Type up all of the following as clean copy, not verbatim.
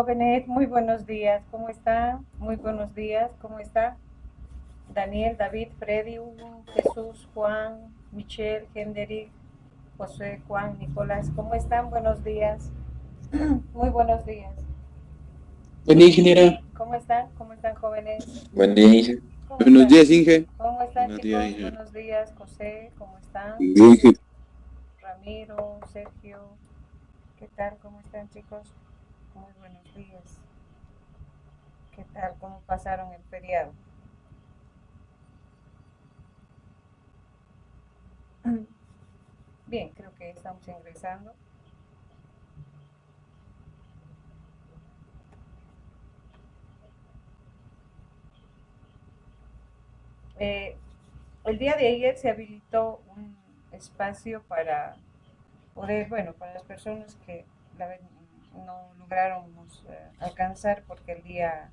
Jóvenes, muy buenos días, ¿cómo están? Muy buenos días, ¿cómo está? Daniel, David, Freddy, Hugo, Jesús, Juan, Michelle, Hendrik, José, Juan, Nicolás, ¿cómo están? Buenos días, muy buenos días. Buen día, ingeniera. ¿Cómo están? ¿Cómo están, jóvenes? Buen día, Inge. ¿Cómo Buenos están? días, Inge. ¿Cómo están, Buenos días, chicos? Inge. Buenos días, José, ¿cómo están? Buen día, Inge. Ramiro, Sergio, ¿qué tal? ¿Cómo están, chicos? Muy buenos días. ¿Qué tal? ¿Cómo pasaron el feriado? Bien, creo que estamos ingresando. Eh, el día de ayer se habilitó un espacio para poder, bueno, para las personas que no lograron alcanzar porque el día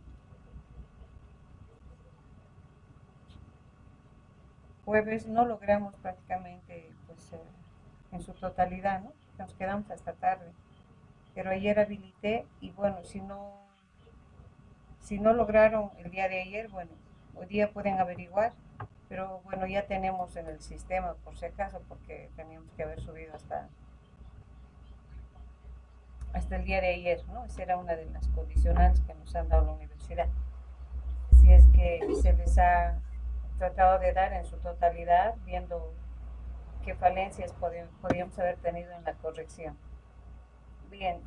jueves no logramos prácticamente, pues, en su totalidad, ¿no? Nos quedamos hasta tarde. Pero ayer habilité y bueno, si no lograron el día de ayer, bueno, hoy día pueden averiguar, pero bueno, ya tenemos en el sistema por si acaso, porque teníamos que haber subido hasta el día de ayer, ¿no? Esa era una de las condicionales que nos han dado la universidad. Si es que se les ha tratado de dar en su totalidad, viendo qué falencias podíamos haber tenido en la corrección. Bien,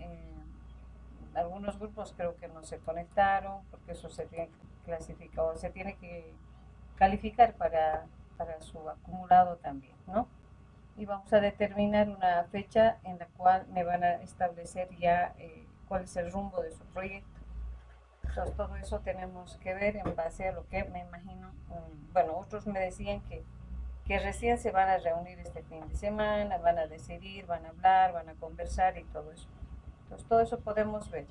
algunos grupos creo que no se conectaron porque eso se tiene que clasificar o se tiene que calificar para su acumulado también, ¿no? Y vamos a determinar una fecha en la cual me van a establecer ya cuál es el rumbo de su proyecto. Entonces todo eso tenemos que ver en base a lo que me imagino, bueno, otros me decían que recién se van a reunir este fin de semana, van a decidir, van a hablar, van a conversar y todo eso. Entonces todo eso podemos ver.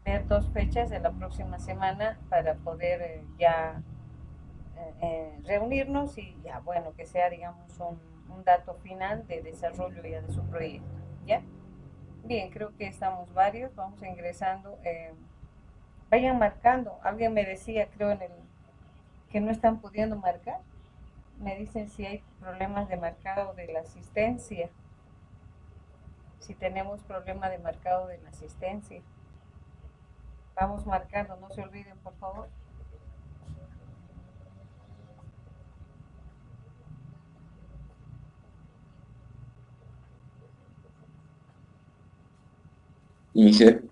Ver dos fechas de la próxima semana para poder ya reunirnos y ya, bueno, que sea, digamos, un dato final de desarrollo ya de su proyecto. ¿Ya? Bien, creo que estamos varios, vamos ingresando. Vayan marcando. Alguien me decía, creo, que no están pudiendo marcar. Me dicen si hay problemas de marcado de la asistencia, si tenemos problema de marcado de la asistencia. Vamos marcando, no se olviden, por favor. Inge.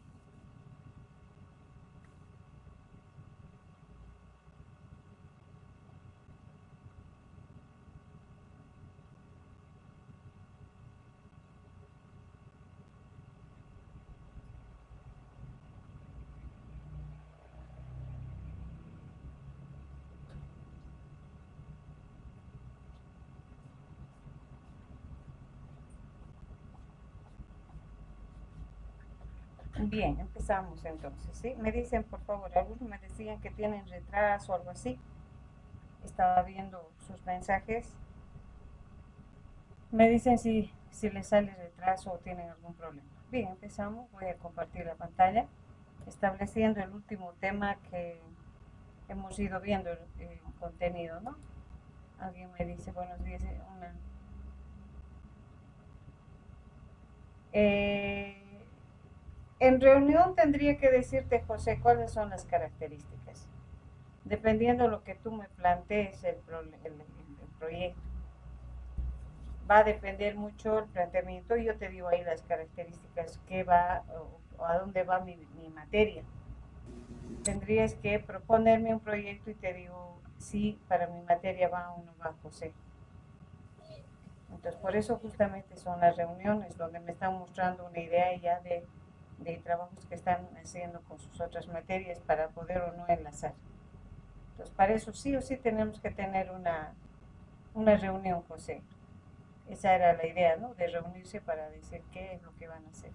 Bien, empezamos entonces, ¿sí? Me dicen, por favor, algunos me decían que tienen retraso o algo así. Estaba viendo sus mensajes. Me dicen si les sale retraso o tienen algún problema. Bien, empezamos. Voy a compartir la pantalla, estableciendo el último tema que hemos ido viendo el contenido, ¿no? Alguien me dice, buenos días, eh, en reunión tendría que decirte, José, cuáles son las características. Dependiendo de lo que tú me plantees el proyecto, va a depender mucho el planteamiento y yo te digo ahí las características que va o a dónde va mi materia. Tendrías que proponerme un proyecto y te digo si para mi materia va o no va, José. Entonces, por eso justamente son las reuniones donde me están mostrando una idea ya de trabajos que están haciendo con sus otras materias para poder o no enlazar. Entonces, para eso sí o sí tenemos que tener una reunión, José. Esa era la idea, ¿no? De reunirse para decir qué es lo que van a hacer.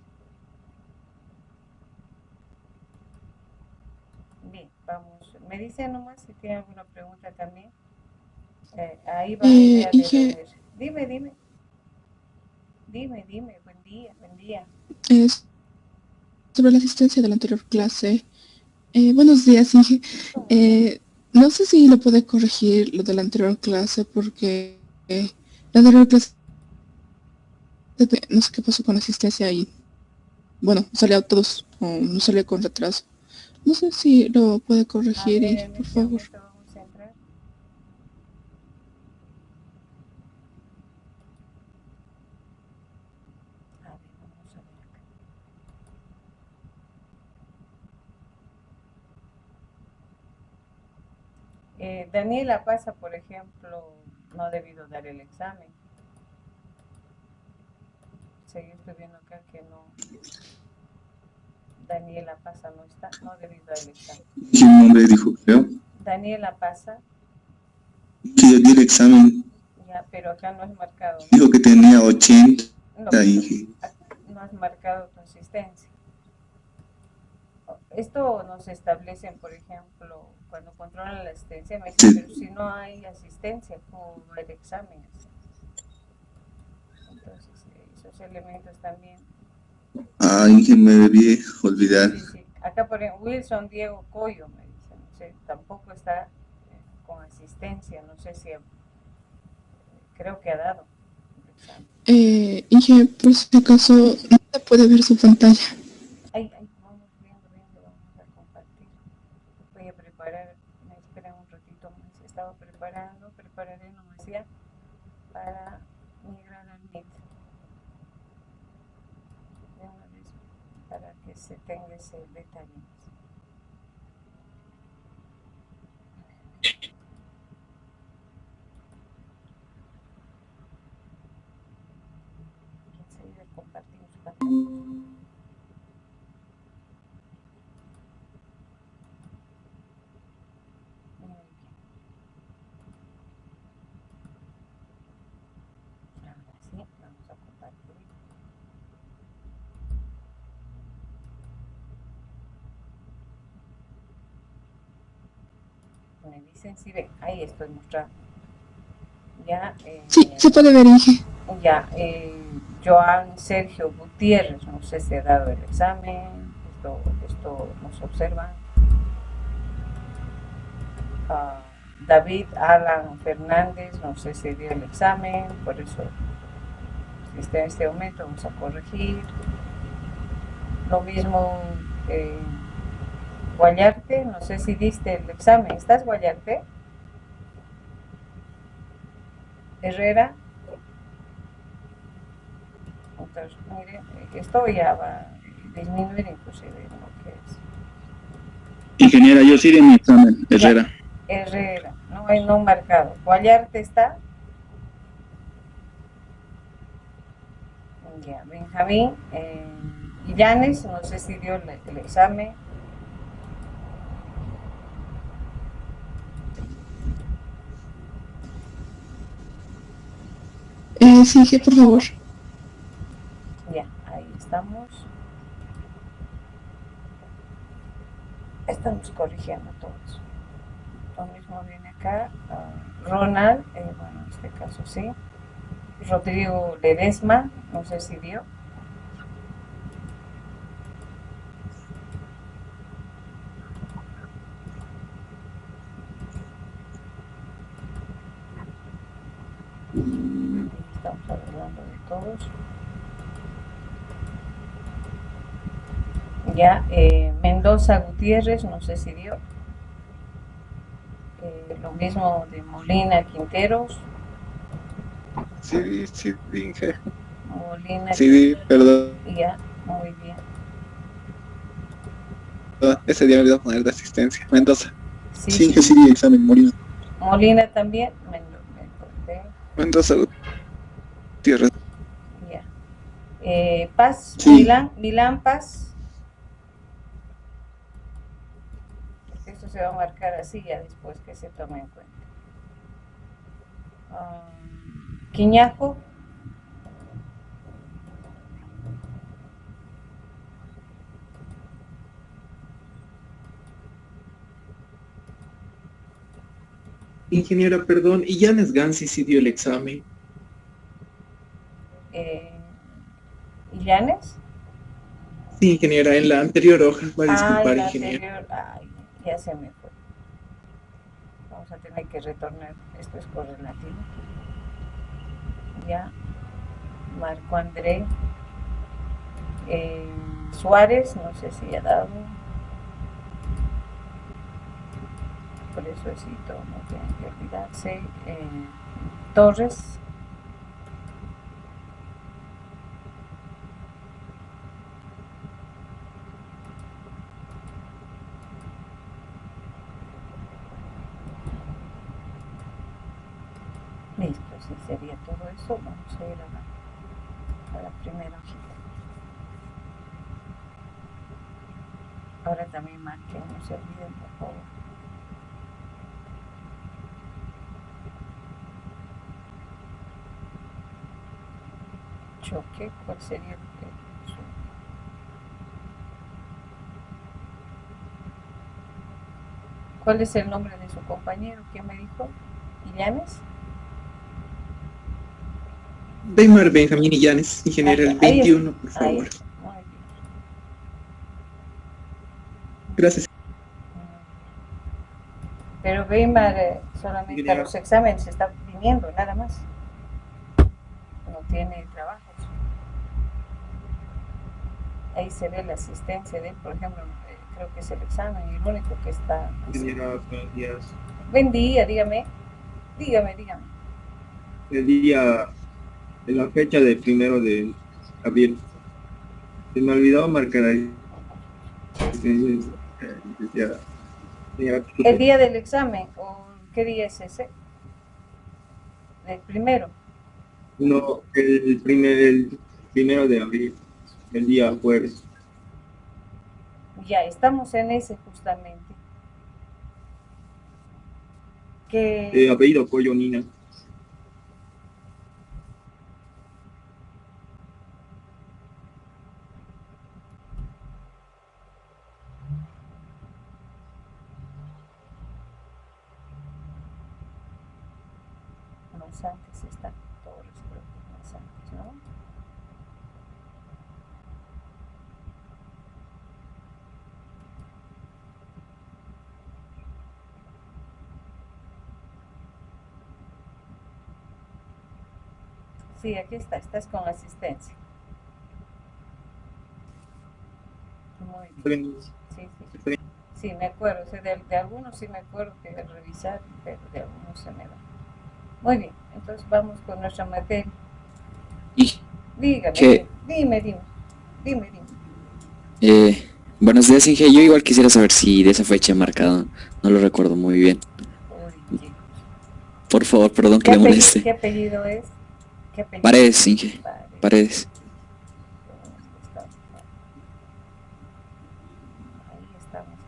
Bien, vamos. Me dicen nomás si tienen alguna pregunta también. Ahí va la idea de Inge, reunirse. Dime, dime, dime. Buen día, buen día. sobre la asistencia de la anterior clase. Buenos días, Inge. No sé si lo puede corregir lo de la anterior clase porque la anterior clase no sé qué pasó con la asistencia y bueno, salió a todos, no salió con retraso. No sé si lo puede A corregir, ver, Inge, en por este favor. momento vamos a entrar. A ver, vamos a ver acá. Daniela Pasa, por ejemplo, no ha debido dar el examen. Sí, yo estoy viendo acá que no. Daniela Pasa no está, no ha debido dar el examen. ¿Qué nombre dijo, creo? Daniela Pasa, Que yo di el examen. ya, pero acá no has marcado, ¿no? Dijo que tenía 80, No, pero Inge. no has marcado tu asistencia. Esto nos establecen, por ejemplo, cuando controlan la asistencia, me dicen, pero Sí. si no hay asistencia, ¿cómo va el examen? Entonces, esos elementos también. Ah, Inge, me debí Sí, olvidar. sí, sí. Acá, por ejemplo, Wilson Diego Coyo, me dicen, no sé, tampoco está con asistencia, no sé si, creo que ha dado el examen. Inge, por si acaso, no se puede ver su pantalla. Ay, ay, vamos viendo, vamos a compartir. Voy a preparar, me esperan un ratito más. Estaba prepararé nomás ya para migrar al Meet de una vez para que se tenga ese detalle más. Enseguida compartimos pantalla. Muy bien. Ahora sí, vamos a compartir. Me dicen si ven, ahí estoy mostrando. Ya, Sí, se puede ver, Inge. ya, Joan Sergio Gutiérrez, no sé si ha dado el examen, esto nos observan. David Alan Fernández, no sé si dio el examen, por eso si está en este momento vamos a corregir. Lo mismo Guayarte, no sé si diste el examen. ¿Estás Guayarte? Herrera. Entonces, mire, esto ya va a disminuir inclusive lo que es. Ingeniera, yo sí di mi examen, Herrera. Ya, Herrera, no hay no marcado. Guayarte está. Ya, Benjamín. Illanes, no sé si dio el examen. Sí, Inge, por favor. Ya, ahí estamos. Estamos corrigiendo todo eso. Lo mismo viene acá. Ronald, bueno, en este caso sí. Rodrigo Ledesma, no sé si dio. Estamos hablando de todos. Ya, Mendoza Gutiérrez, no sé si dio. Lo mismo de Molina Quinteros. Sí, sí, Inge. Molina Sí, perdón. Ya, muy bien. Ese día me olvidó poner de asistencia. Mendoza. Sí, Sí, sí. Inge, sí di examen, Molina. Molina también. Mendoza Gutiérrez. Ya. Paz, Sí. Milán Paz. Esto se va a marcar así ya después que se tome en cuenta. Quiñaco. Ingeniera, perdón, y Janes Gansi sí dio el examen. Illanes. Sí, ingeniera, en la anterior hoja. Va a Ah, disculpar, en la ingeniera. anterior, ay, ya se me fue. Vamos a tener que retornar. Esto es correlativo. Ya, Marco André Suárez, no sé si ha dado. Por eso todo no tienen que olvidarse. Torres. Listo, si sería todo eso, vamos a ir a la primera hojita. Ahora también marquen, no se olviden, por favor. Choque, ¿cuál sería el ¿Cuál es el nombre de su compañero? ¿Quién me dijo? ¿Illanes? Weimar Benjamín Illanes, ingeniera, el 21, por favor. Gracias. Pero Weimar solamente a los exámenes está viniendo, nada más. No tiene trabajos. Ahí se ve la asistencia de él, por ejemplo, creo que es el examen, el único que está. Ingeniera, buenos días. Buen día, dígame. Dígame. El día, en la fecha del 1 de abril, se me olvidó marcar ahí. ¿El día del examen o qué día es ese? ¿El primero? No, el 1 de abril, el día jueves. Ya, estamos en ese justamente. Apellido Pollo Nina. Más antes está Torres, creo que más antes, ¿no? Sí, aquí estás con asistencia. Muy bien. Sí, me acuerdo, o sea, de algunos sí me acuerdo que revisar, pero de algunos se me va. Muy bien, entonces vamos con nuestra materia. Dígame, dime. Buenos días, Inge. Yo igual quisiera saber si de esa fecha marcada, no lo recuerdo muy bien. Por favor, perdón que le moleste. ¿Qué apellido es? Paredes, Inge. Paredes. Ahí estamos.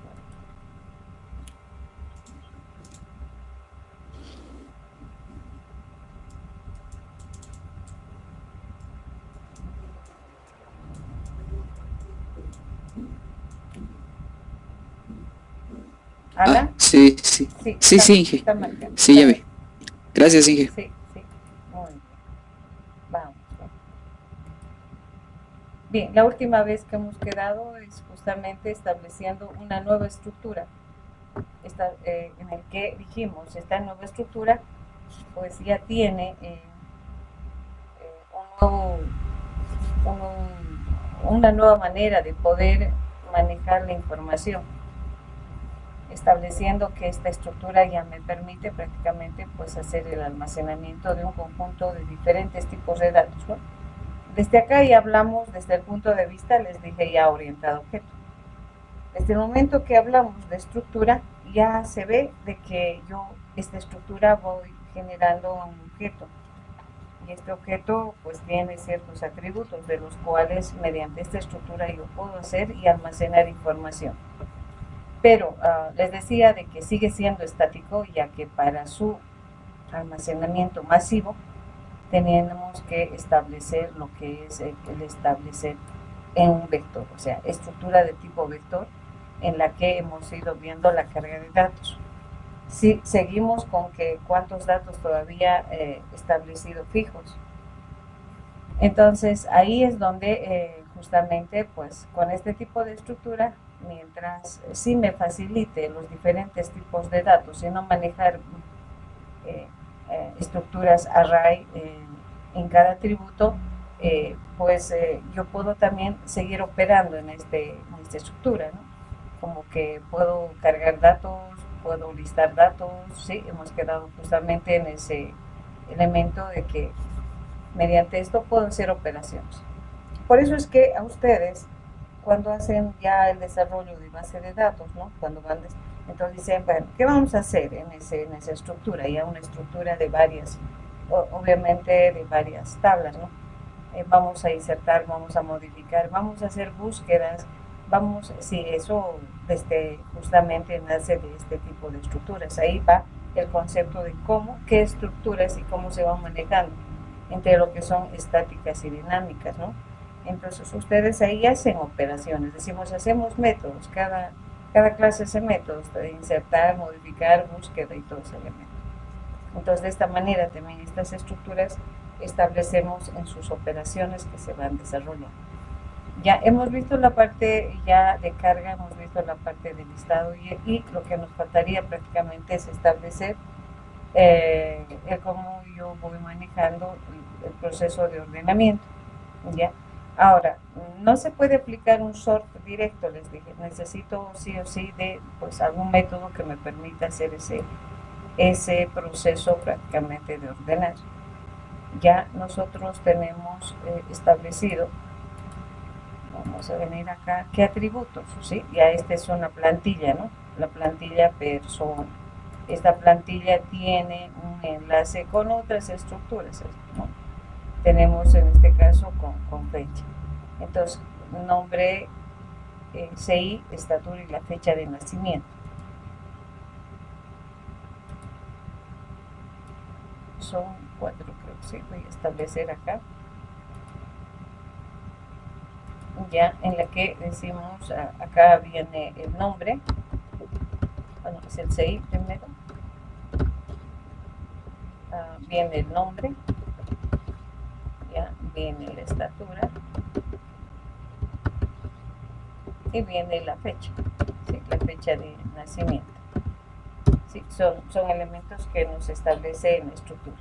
Ah, sí, Inge. Sí, ya vi. Gracias, Inge. Sí, muy bien. Vamos. Bien, la última vez que hemos quedado es justamente estableciendo una nueva estructura. En el que dijimos, esta nueva estructura pues ya tiene una nueva manera de poder manejar la información, estableciendo que esta estructura ya me permite prácticamente pues hacer el almacenamiento de un conjunto de diferentes tipos de datos, ¿no? Desde acá ya hablamos desde el punto de vista, les dije ya orientado a objeto. Desde el momento que hablamos de estructura, ya se ve de que yo esta estructura voy generando un objeto. Y este objeto pues tiene ciertos atributos de los cuales mediante esta estructura yo puedo hacer y almacenar información. Pero les decía de que sigue siendo estático, ya que para su almacenamiento masivo tenemos que establecer lo que es el establecer en un vector, o sea, estructura de tipo vector en la que hemos ido viendo la carga de datos. Si seguimos con que cuántos datos todavía establecidos fijos. Entonces ahí es donde justamente pues con este tipo de estructura, mientras sí me facilite los diferentes tipos de datos y no manejar estructuras array en cada atributo, yo puedo también seguir operando en esta estructura, ¿no? Como que puedo cargar datos, puedo listar datos, ¿sí? Hemos quedado justamente en ese elemento de que mediante esto puedo hacer operaciones. Por eso es que a ustedes, cuando hacen ya el desarrollo de base de datos, ¿no? Cuando van, entonces dicen, bueno, ¿qué vamos a hacer en esa estructura? Ya una estructura de varias, obviamente de varias tablas, ¿no? Vamos a insertar, vamos a modificar, vamos a hacer búsquedas, eso justamente nace de este tipo de estructuras. Ahí va el concepto de qué estructuras y cómo se van manejando entre lo que son estáticas y dinámicas, ¿no? Entonces ustedes ahí hacen operaciones, hacemos métodos, cada clase hace métodos de insertar, modificar, búsqueda y todo ese elemento. Entonces de esta manera también estas estructuras establecemos en sus operaciones que se van desarrollando. Ya hemos visto la parte ya de carga, hemos visto la parte de listado y lo que nos faltaría prácticamente es establecer cómo yo voy manejando el proceso de ordenamiento, ¿ya? Ahora, no se puede aplicar un sort directo, les dije, necesito sí o sí de algún método que me permita hacer ese proceso prácticamente de ordenar. Ya nosotros tenemos establecido, vamos a venir acá, ¿qué atributos? ¿Sí? Ya esta es una plantilla, ¿no? La plantilla persona. Esta plantilla tiene un enlace con otras estructuras, ¿no? Tenemos en este caso con fecha. Entonces, nombre, CI, estatura y la fecha de nacimiento. Son 4, creo que sí, voy a establecer acá. Ya en la que decimos, acá viene el nombre, bueno, es el CI primero, viene el nombre, ya viene la estatura y viene la fecha, ¿sí? La fecha de nacimiento. Sí, son elementos que nos establece en la estructura.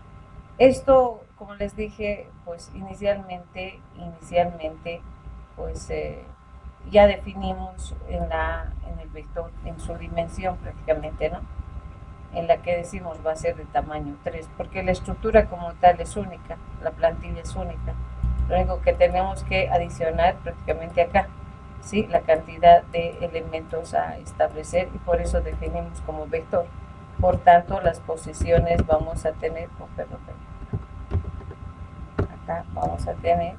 Esto, como les dije, pues inicialmente pues ya definimos en el vector, en su dimensión prácticamente, ¿no? En la que decimos va a ser de tamaño 3, porque la estructura como tal es única, la plantilla es única. Lo único que tenemos que adicionar prácticamente acá, ¿sí? La cantidad de elementos a establecer y por eso definimos como vector. Por tanto, las posiciones vamos a tener, acá vamos a tener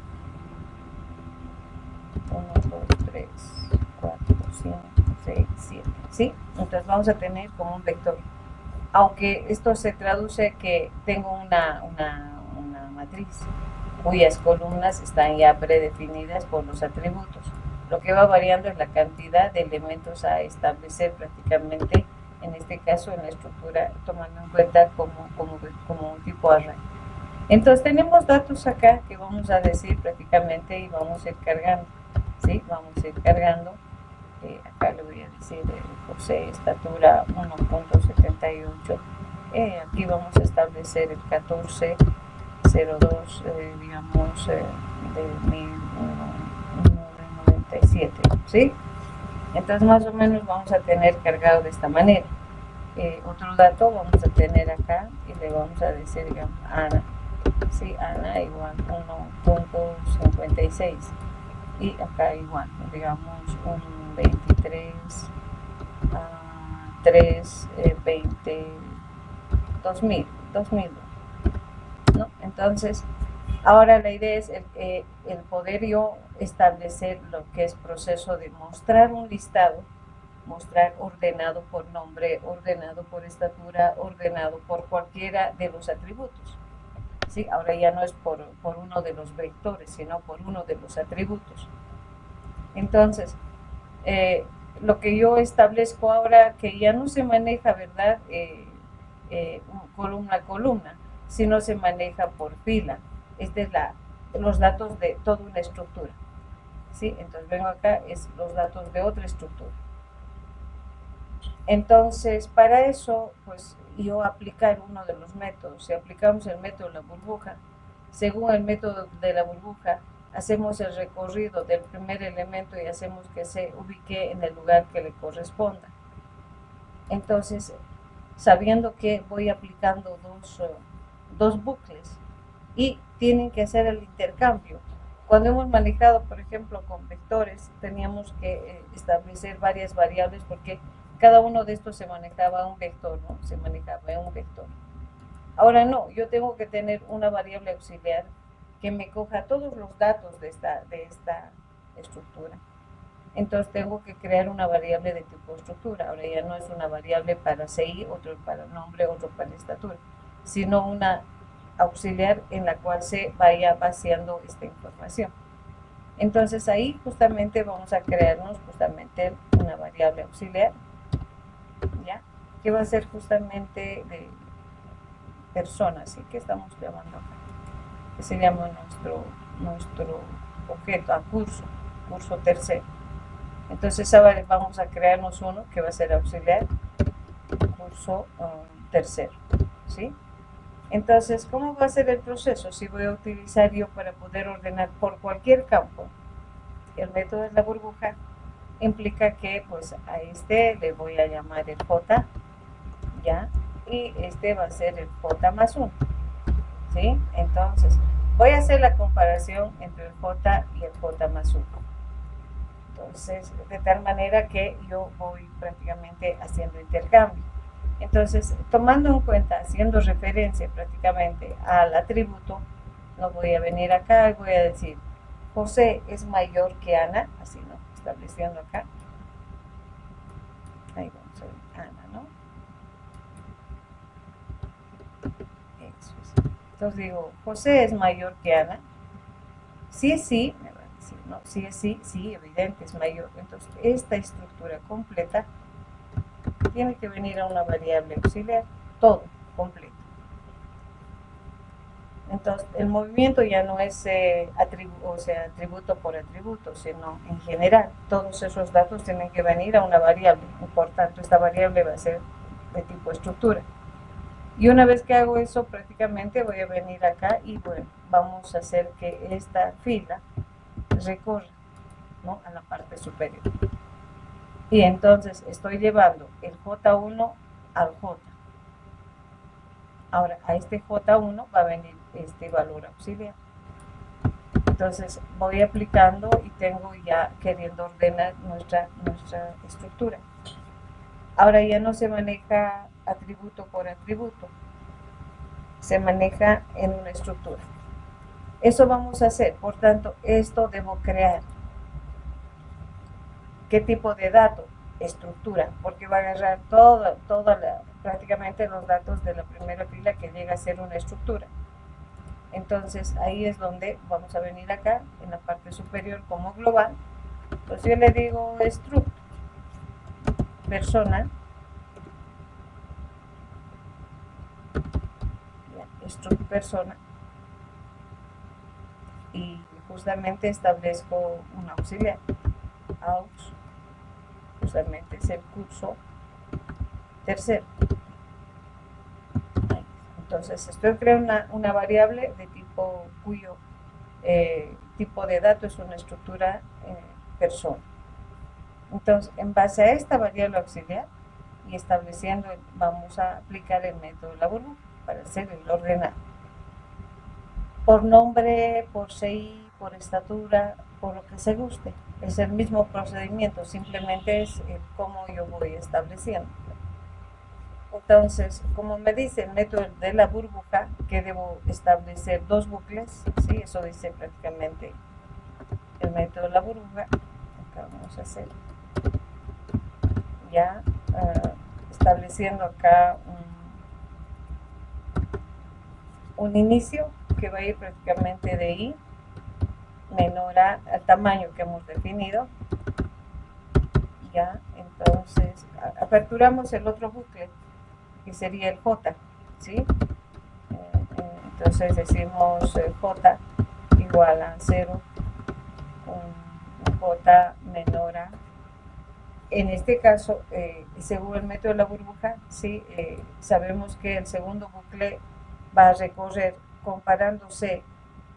1, 2, 3, 4, 5, 6, 7, ¿sí? Entonces vamos a tener como un vector. Aunque esto se traduce que tengo una matriz cuyas columnas están ya predefinidas por los atributos. Lo que va variando es la cantidad de elementos a establecer prácticamente, en este caso en la estructura, tomando en cuenta como un tipo array. Entonces tenemos datos acá que vamos a decir prácticamente y vamos a ir cargando, ¿sí? Vamos a ir cargando, acá le voy a decir José, estatura 1.78, aquí vamos a establecer el 1402, digamos, de 1997, ¿sí? Entonces más o menos vamos a tener cargado de esta manera. Otro dato vamos a tener acá y le vamos a decir, digamos, Ana. Sí, Ana igual 1.56 y acá igual, digamos un 23, 3, 20, 2000, ¿no? Entonces, ahora la idea es el poder yo establecer lo que es proceso de mostrar un listado, mostrar ordenado por nombre, ordenado por estatura, ordenado por cualquiera de los atributos. ¿Sí? Ahora ya no es por uno de los vectores, sino por uno de los atributos. Entonces, lo que yo establezco ahora, que ya no se maneja, ¿verdad? Columna a columna, sino se maneja por fila. Esta es los datos de toda una estructura. ¿sí? Entonces vengo acá, es los datos de otra estructura. Entonces, para eso, pues yo aplicar uno de los métodos. Si aplicamos el método de la burbuja, según el método de la burbuja, hacemos el recorrido del primer elemento y hacemos que se ubique en el lugar que le corresponda. Entonces, sabiendo que voy aplicando dos bucles y tienen que hacer el intercambio. Cuando hemos manejado, por ejemplo, con vectores, teníamos que establecer varias variables porque cada uno de estos se manejaba un vector, ¿no? Se manejaba un vector. Ahora no, yo tengo que tener una variable auxiliar que me coja todos los datos de esta estructura. Entonces tengo que crear una variable de tipo estructura. Ahora ya no es una variable para CI, otro para nombre, otro para estatura, sino una auxiliar en la cual se vaya vaciando esta información. Entonces ahí justamente vamos a crearnos justamente una variable auxiliar, ¿ya? Que va a ser justamente de persona, así que estamos llamando acá, que se llama nuestro objeto a curso tercero. Entonces ahora vamos a crearnos uno que va a ser auxiliar curso tercero, ¿sí? Entonces, ¿cómo va a ser el proceso? Si voy a utilizar yo para poder ordenar por cualquier campo el método de la burbuja, implica que pues a este le voy a llamar el J, ¿ya? Y este va a ser el J más 1, ¿sí? Entonces, voy a hacer la comparación entre el J y el J más 1. Entonces, de tal manera que yo voy prácticamente haciendo intercambio. Entonces, tomando en cuenta, haciendo referencia prácticamente al atributo, no voy a venir acá y voy a decir, José es mayor que Ana, así, ¿no? Estableciendo acá. Ahí vamos a ver, Ana, ¿no? Eso es. Entonces digo, José es mayor que Ana. Si es sí, me va a decir, ¿no? Si es sí, sí, evidente, es mayor. Entonces, esta estructura completa tiene que venir a una variable auxiliar, todo completo. Entonces, el movimiento ya no es atributo por atributo, sino en general. Todos esos datos tienen que venir a una variable, y por tanto, esta variable va a ser de tipo estructura. Y una vez que hago eso, prácticamente voy a venir acá y bueno, vamos a hacer que esta fila recorra, ¿no?, a la parte superior. Y entonces estoy llevando el J1 al J. Ahora, a este J1 va a venir este valor auxiliar. Entonces voy aplicando y tengo ya queriendo ordenar nuestra estructura. Ahora ya no se maneja atributo por atributo, se maneja en una estructura. Eso vamos a hacer, por tanto, esto debo crear. ¿Qué tipo de dato? Estructura, porque va a agarrar prácticamente los datos de la primera fila que llega a ser una estructura. Entonces ahí es donde vamos a venir acá, en la parte superior como global. Pues yo le digo struct persona, struct persona, y justamente establezco un auxiliar, aux, justamente es el curso tercero. Entonces estoy creando una variable de tipo cuyo tipo de dato es una estructura persona. Entonces, en base a esta variable auxiliar y estableciendo, vamos a aplicar el método de la burbuja para hacer el ordenado. Por nombre, por CI, por estatura, por lo que se guste. Es el mismo procedimiento, simplemente es cómo yo voy estableciendo. Entonces, como me dice el método de la burbuja, que debo establecer dos bucles, ¿sí? Eso dice prácticamente el método de la burbuja. Acá vamos a hacer ya estableciendo acá un inicio que va a ir prácticamente de i menor al tamaño que hemos definido. Ya, entonces aperturamos el otro bucle que sería el j, ¿sí? Entonces decimos j igual a 0, J menor a. En este caso, según el método de la burbuja, sí, sabemos que el segundo bucle va a recorrer comparándose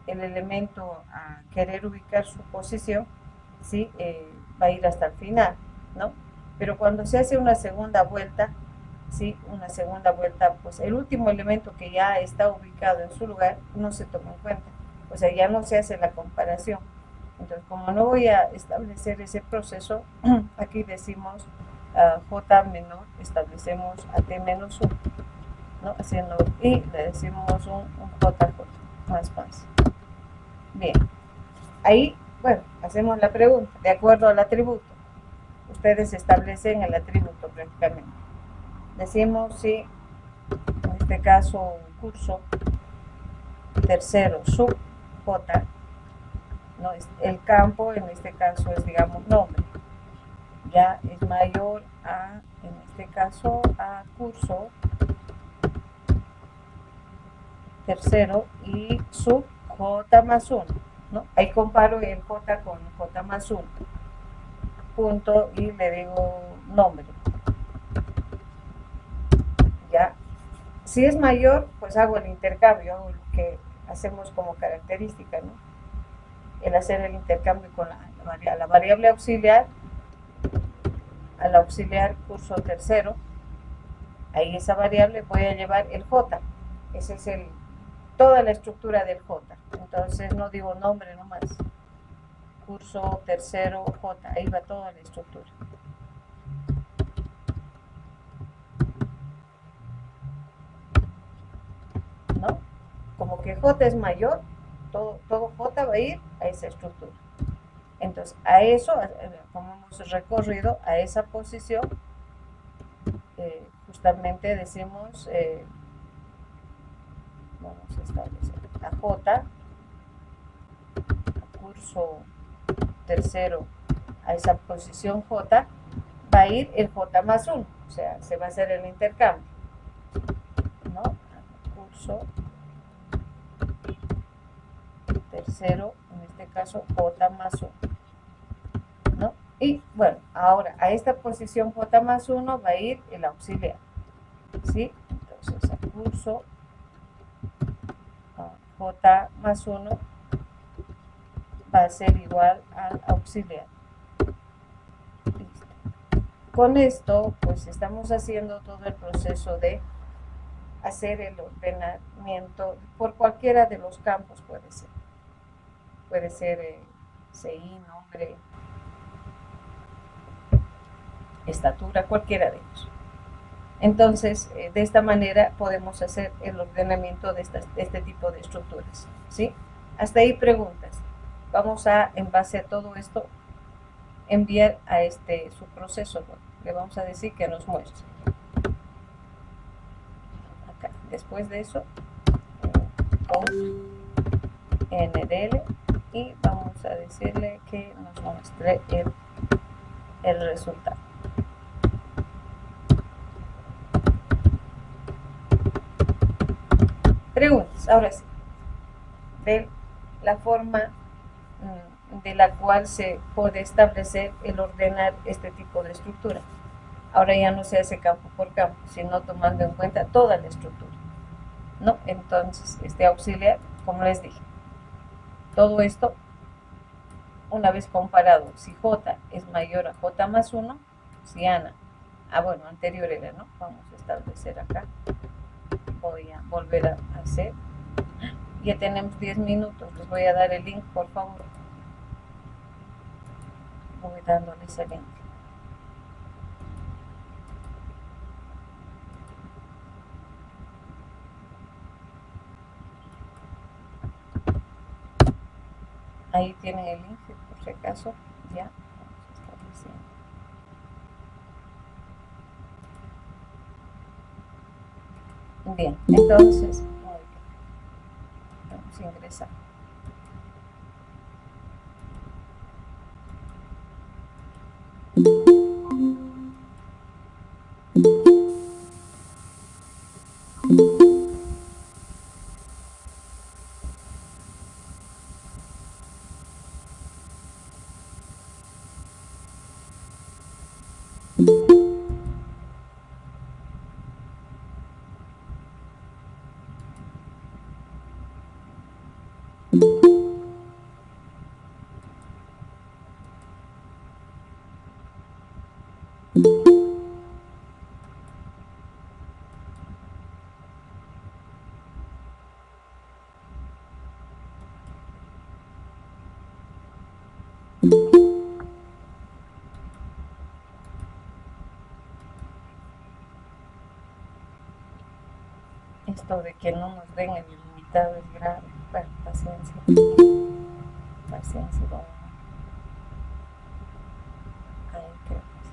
el elemento a querer ubicar su posición, ¿sí? Va a ir hasta el final, ¿no? Pero cuando se hace una segunda vuelta, ¿sí? Una segunda vuelta, pues el último elemento que ya está ubicado en su lugar no se toma en cuenta, o sea, ya no se hace la comparación. Entonces, como no voy a establecer ese proceso, aquí decimos J menor, establecemos a T menos 1, ¿no? Haciendo, y le decimos un JJ más. Bien, ahí, bueno, hacemos la pregunta, de acuerdo al atributo. Ustedes establecen el atributo prácticamente. Decimos si, en este caso, curso tercero sub J, ¿no? El campo, en este caso, es, digamos, nombre. Ya es mayor a, en este caso, a curso tercero y sub J más 1, ¿no? Ahí comparo el J con J más 1, punto, y le digo nombre. Ya, si es mayor, pues hago el intercambio, hago lo que hacemos como característica, ¿no? El hacer el intercambio con la variable auxiliar, al auxiliar curso tercero, ahí esa variable voy a llevar el J, ese es toda la estructura del J, entonces no digo nombre nomás, curso tercero J, ahí va toda la estructura. ¿No? Como que J es mayor, todo J va a ir a esa estructura. Entonces, a eso, como hemos recorrido, a esa posición, justamente decimos, vamos a establecer a J, a curso tercero, a esa posición J, va a ir el J más 1, o sea, se va a hacer el intercambio, ¿no? Curso tercero, en este caso J más 1, ¿no? Y bueno, ahora a esta posición J más 1 va a ir el auxiliar, ¿sí? Entonces el curso J más 1 va a ser igual al auxiliar. Listo. Con esto, pues estamos haciendo todo el proceso de hacer el ordenamiento por cualquiera de los campos, puede ser CI, nombre, estatura, cualquiera de ellos. Entonces, de esta manera podemos hacer el ordenamiento de este tipo de estructuras, ¿sí? Hasta ahí preguntas. Vamos a, en base a todo esto, enviar a su proceso, ¿no? Le vamos a decir que nos muestre. Acá, después de eso, NDL, y vamos a decirle que nos muestre el resultado. Preguntas, ahora sí, de la forma de la cual se puede establecer el ordenar este tipo de estructura. Ahora ya no se hace campo por campo, sino tomando en cuenta toda la estructura, ¿no? Entonces, este auxiliar, como les dije, todo esto, una vez comparado, si J es mayor a J más 1, si Ana, bueno, anterior era, ¿no? Vamos a establecer acá, voy a volver a hacer, ya tenemos 10 minutos, les voy a dar el link, por favor, voy dándoles el link. Ahí tienen el link, por si acaso, ya. Bien, entonces, vamos a ingresar. Esto de que no nos den el ilimitado es grave. Bueno, paciencia. Paciencia. Ahí creo que sí.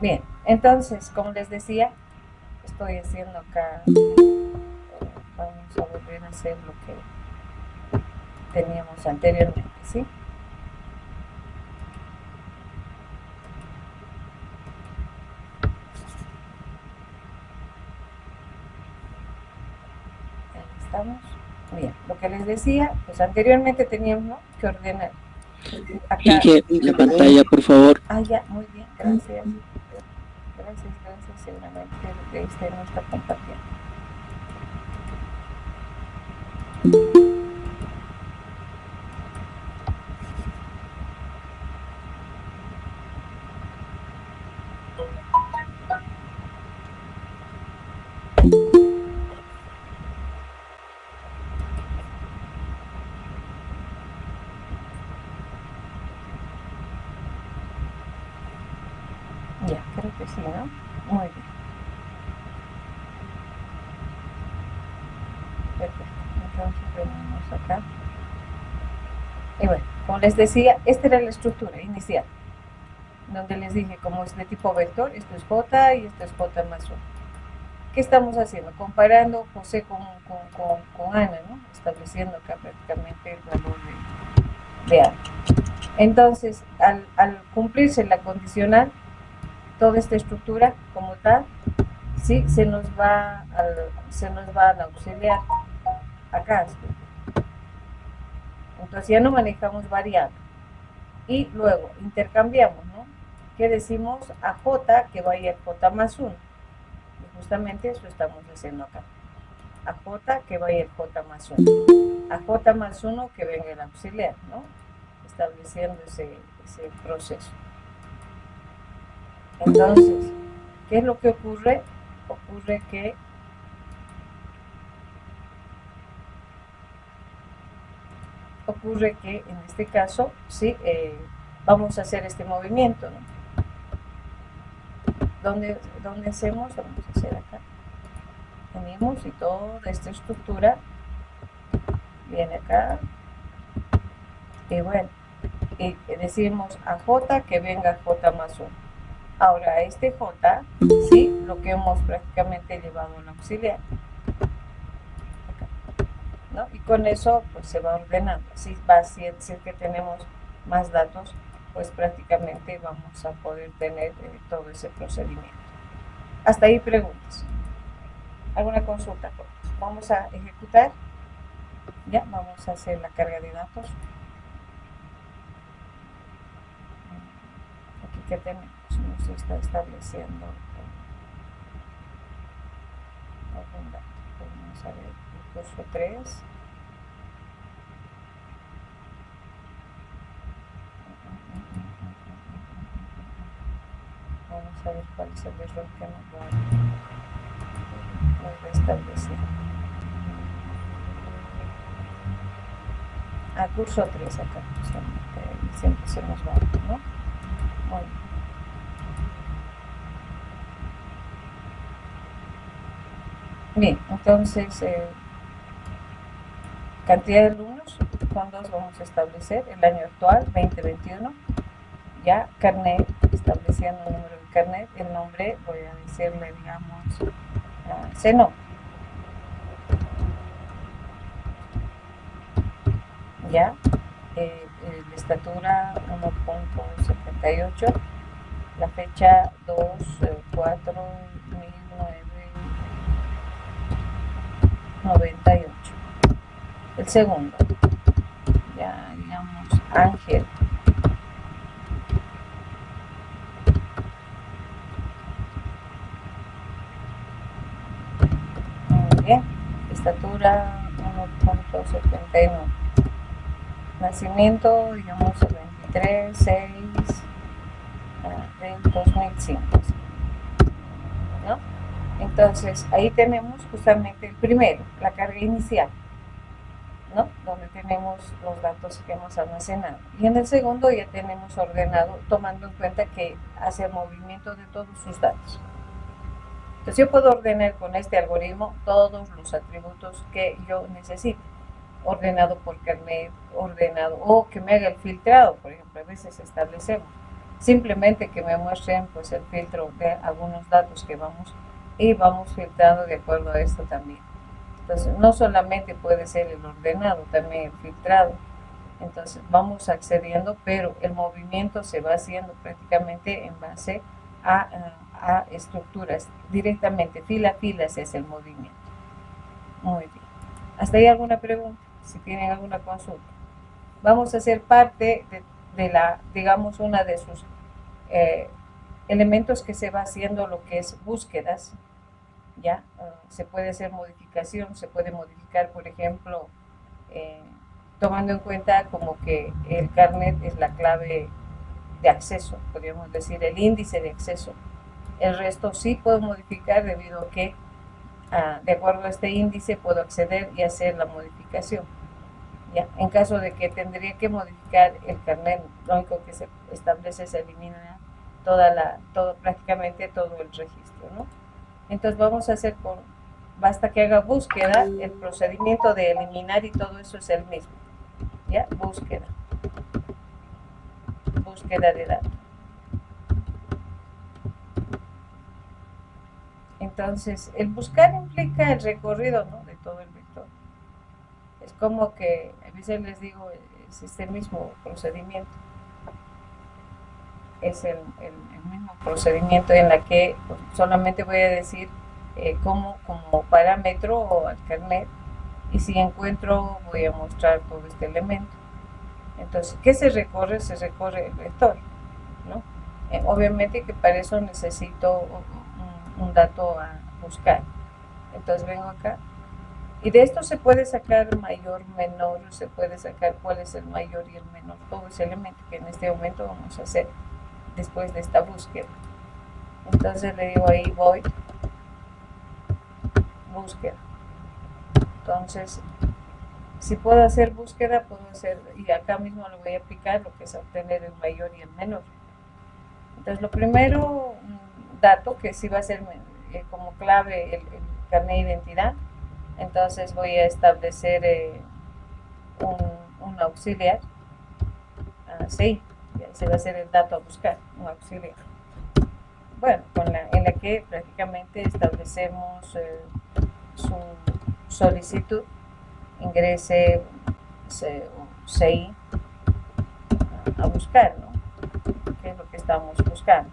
Bien, entonces, como les decía, estoy haciendo acá, vamos a volver a hacer lo que teníamos anteriormente, ¿sí? ¿Estamos? Bien, lo que les decía, pues anteriormente teníamos, ¿no?, que ordenar. Acá, Inge, la pantalla, por favor. Ah, ya, muy bien, gracias. Gracias, seguramente usted no está compartiendo. Ya, creo que sí, ¿no? Muy bien. Perfecto. Entonces venimos acá. Y bueno, como les decía, esta era la estructura inicial, donde les dije, como es de tipo vector, esto es J y esto es J más 1. ¿Qué estamos haciendo? Comparando José con Ana, ¿no? Estableciendo acá prácticamente el valor de Ana. Entonces, al cumplirse la condicional, toda esta estructura como tal, sí, se nos va al auxiliar acá. Entonces ya no manejamos variable. Y luego intercambiamos, ¿no? ¿Qué decimos? A J que vaya a J más 1. Y justamente eso estamos haciendo acá. A J que vaya el J más 1. A J más 1 que venga el auxiliar, ¿no? Estableciendo ese proceso. Entonces, ¿qué es lo que ocurre? Ocurre que en este caso, sí, vamos a hacer este movimiento, ¿no? ¿Dónde hacemos? Vamos a hacer acá. Venimos y toda esta estructura viene acá. Y bueno, y decimos a J que venga J más 1. Ahora, a este J, sí, lo que hemos prácticamente llevado al auxiliar. Acá, ¿no? Y con eso, pues se va ordenando. Si es que tenemos más datos, pues prácticamente vamos a poder tener todo ese procedimiento. Hasta ahí preguntas. ¿Alguna consulta? Vamos a ejecutar. Ya, vamos a hacer la carga de datos. Aquí que tenemos, nos está estableciendo algún dato. Vamos a ver el curso 3. Vamos a ver cuál es el error que nos va a establecer. Curso 3 acá, siempre se nos va, ¿no? Muy bien. Bien, entonces, cantidad de alumnos, con 2 vamos a establecer el año actual, 2021. Ya, carnet, estableciendo el número de carnet, el nombre, voy a decirle, digamos, Seno. Ya, la estatura 1.78, la fecha 2/4/1998. El segundo, ya digamos, Ángel. Muy bien, estatura 1.79. nacimiento, digamos, el 23/6 del 2005, ¿no? Entonces, ahí tenemos justamente el primero, la carga inicial, ¿no? Donde tenemos los datos que hemos almacenado. Y en el segundo ya tenemos ordenado, tomando en cuenta que hace el movimiento de todos sus datos. Entonces, yo puedo ordenar con este algoritmo todos los atributos que yo necesito, ordenado por carnet, ordenado, o que me haga el filtrado, por ejemplo, a veces establecemos simplemente que me muestren pues el filtro de algunos datos que vamos filtrando de acuerdo a esto también. Entonces no solamente puede ser el ordenado, también el filtrado. Entonces vamos accediendo, pero el movimiento se va haciendo prácticamente en base a estructuras, directamente fila a fila se hace el movimiento. Muy bien. ¿Hasta ahí alguna pregunta? Si tienen alguna consulta. Vamos a hacer parte de la, digamos, una de sus elementos que se va haciendo lo que es búsquedas, ¿ya? Se puede hacer modificación, se puede modificar, por ejemplo, tomando en cuenta como que el carnet es la clave de acceso, podríamos decir el índice de acceso. El resto sí puedo modificar debido a que de acuerdo a este índice puedo acceder y hacer la modificación. ¿Ya? En caso de que tendría que modificar el carnet, lo único que se establece es eliminar prácticamente todo el registro, ¿no? Entonces vamos a hacer basta que haga búsqueda, el procedimiento de eliminar y todo eso es el mismo, ¿ya? Búsqueda de datos. Entonces, el buscar implica el recorrido, ¿no?, de todo el vector. Es como que a veces les digo, es este mismo procedimiento. Es el mismo procedimiento en la que pues, solamente voy a decir como parámetro al carnet, y si encuentro voy a mostrar todo este elemento. Entonces, ¿qué se recorre? Se recorre el vector, ¿no? Obviamente que para eso necesito un dato a buscar. Entonces vengo acá y de esto se puede sacar mayor, menor, se puede sacar cuál es el mayor y el menor, todo ese elemento que en este momento vamos a hacer después de esta búsqueda. Entonces le digo ahí void búsqueda. Entonces si puedo hacer búsqueda, puedo hacer, y acá mismo le voy a aplicar lo que es obtener el mayor y el menor. Entonces lo primero, un dato que sí va a ser como clave el carnet de identidad. Entonces voy a establecer un auxiliar. Sí, ese va a ser el dato a buscar, un auxiliar. Bueno, en la que prácticamente establecemos su solicitud, ingrese CI a buscar, ¿no? ¿Qué es lo que estamos buscando?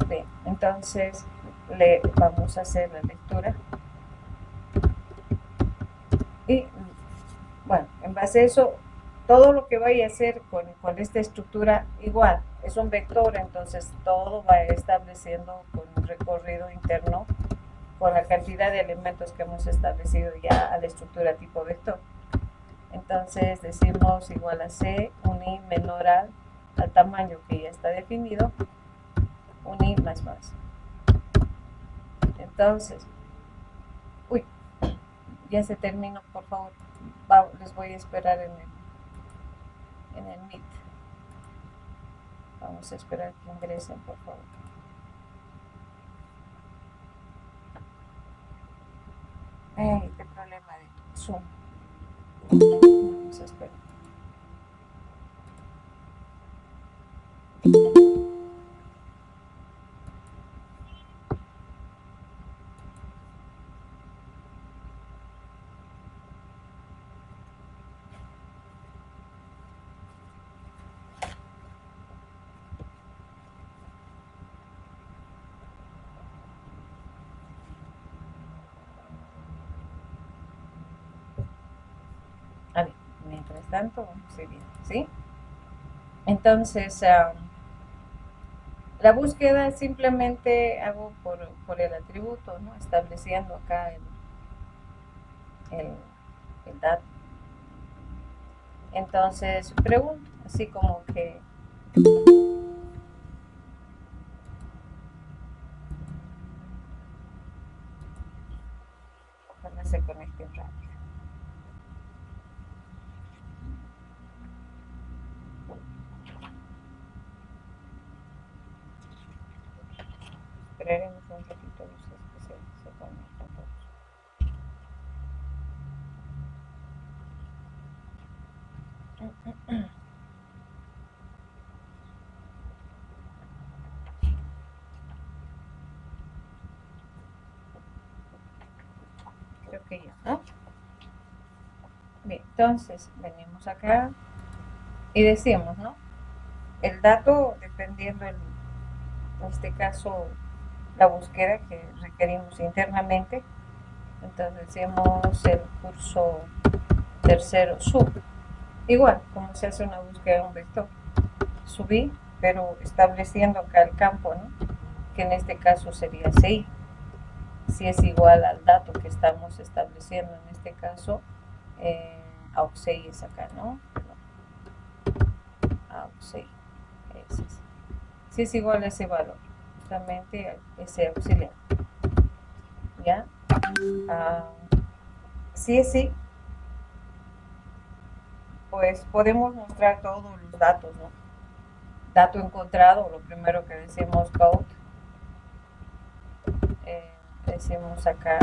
Bien, entonces le vamos a hacer la lectura y bueno, en base a eso todo lo que vaya a hacer con esta estructura igual es un vector, entonces todo va estableciendo con un recorrido interno con la cantidad de elementos que hemos establecido ya a la estructura tipo vector. Entonces decimos igual a C, un I menor al tamaño que ya está definido, un I más. Entonces, ya se terminó, por favor. Les voy a esperar en el Meet. Vamos a esperar que ingresen, por favor. Este problema de Zoom. Vamos a esperar. Mientras tanto, vamos a ir bien, ¿sí? Entonces, la búsqueda simplemente hago por el atributo, ¿no? Estableciendo acá el dato. Entonces pregunto, así como que ojalá se conecten rápido. Esperaremos un ratito, no sé que se conecten todos. Creo que ya, ¿no? Bien, entonces venimos acá y decimos, ¿no? El dato, dependiendo en este caso la búsqueda que requerimos internamente, entonces decimos el curso tercero sub, igual como se hace una búsqueda de un vector, subí, pero estableciendo acá el campo, ¿no? Que en este caso sería CI, si es igual al dato que estamos estableciendo en este caso, AUXI es acá, ¿no? AUXI, si es igual a ese valor, justamente ese auxiliar, ¿ya? Si es sí, pues podemos mostrar todos los datos, ¿no? Dato encontrado, lo primero que decimos code, decimos acá,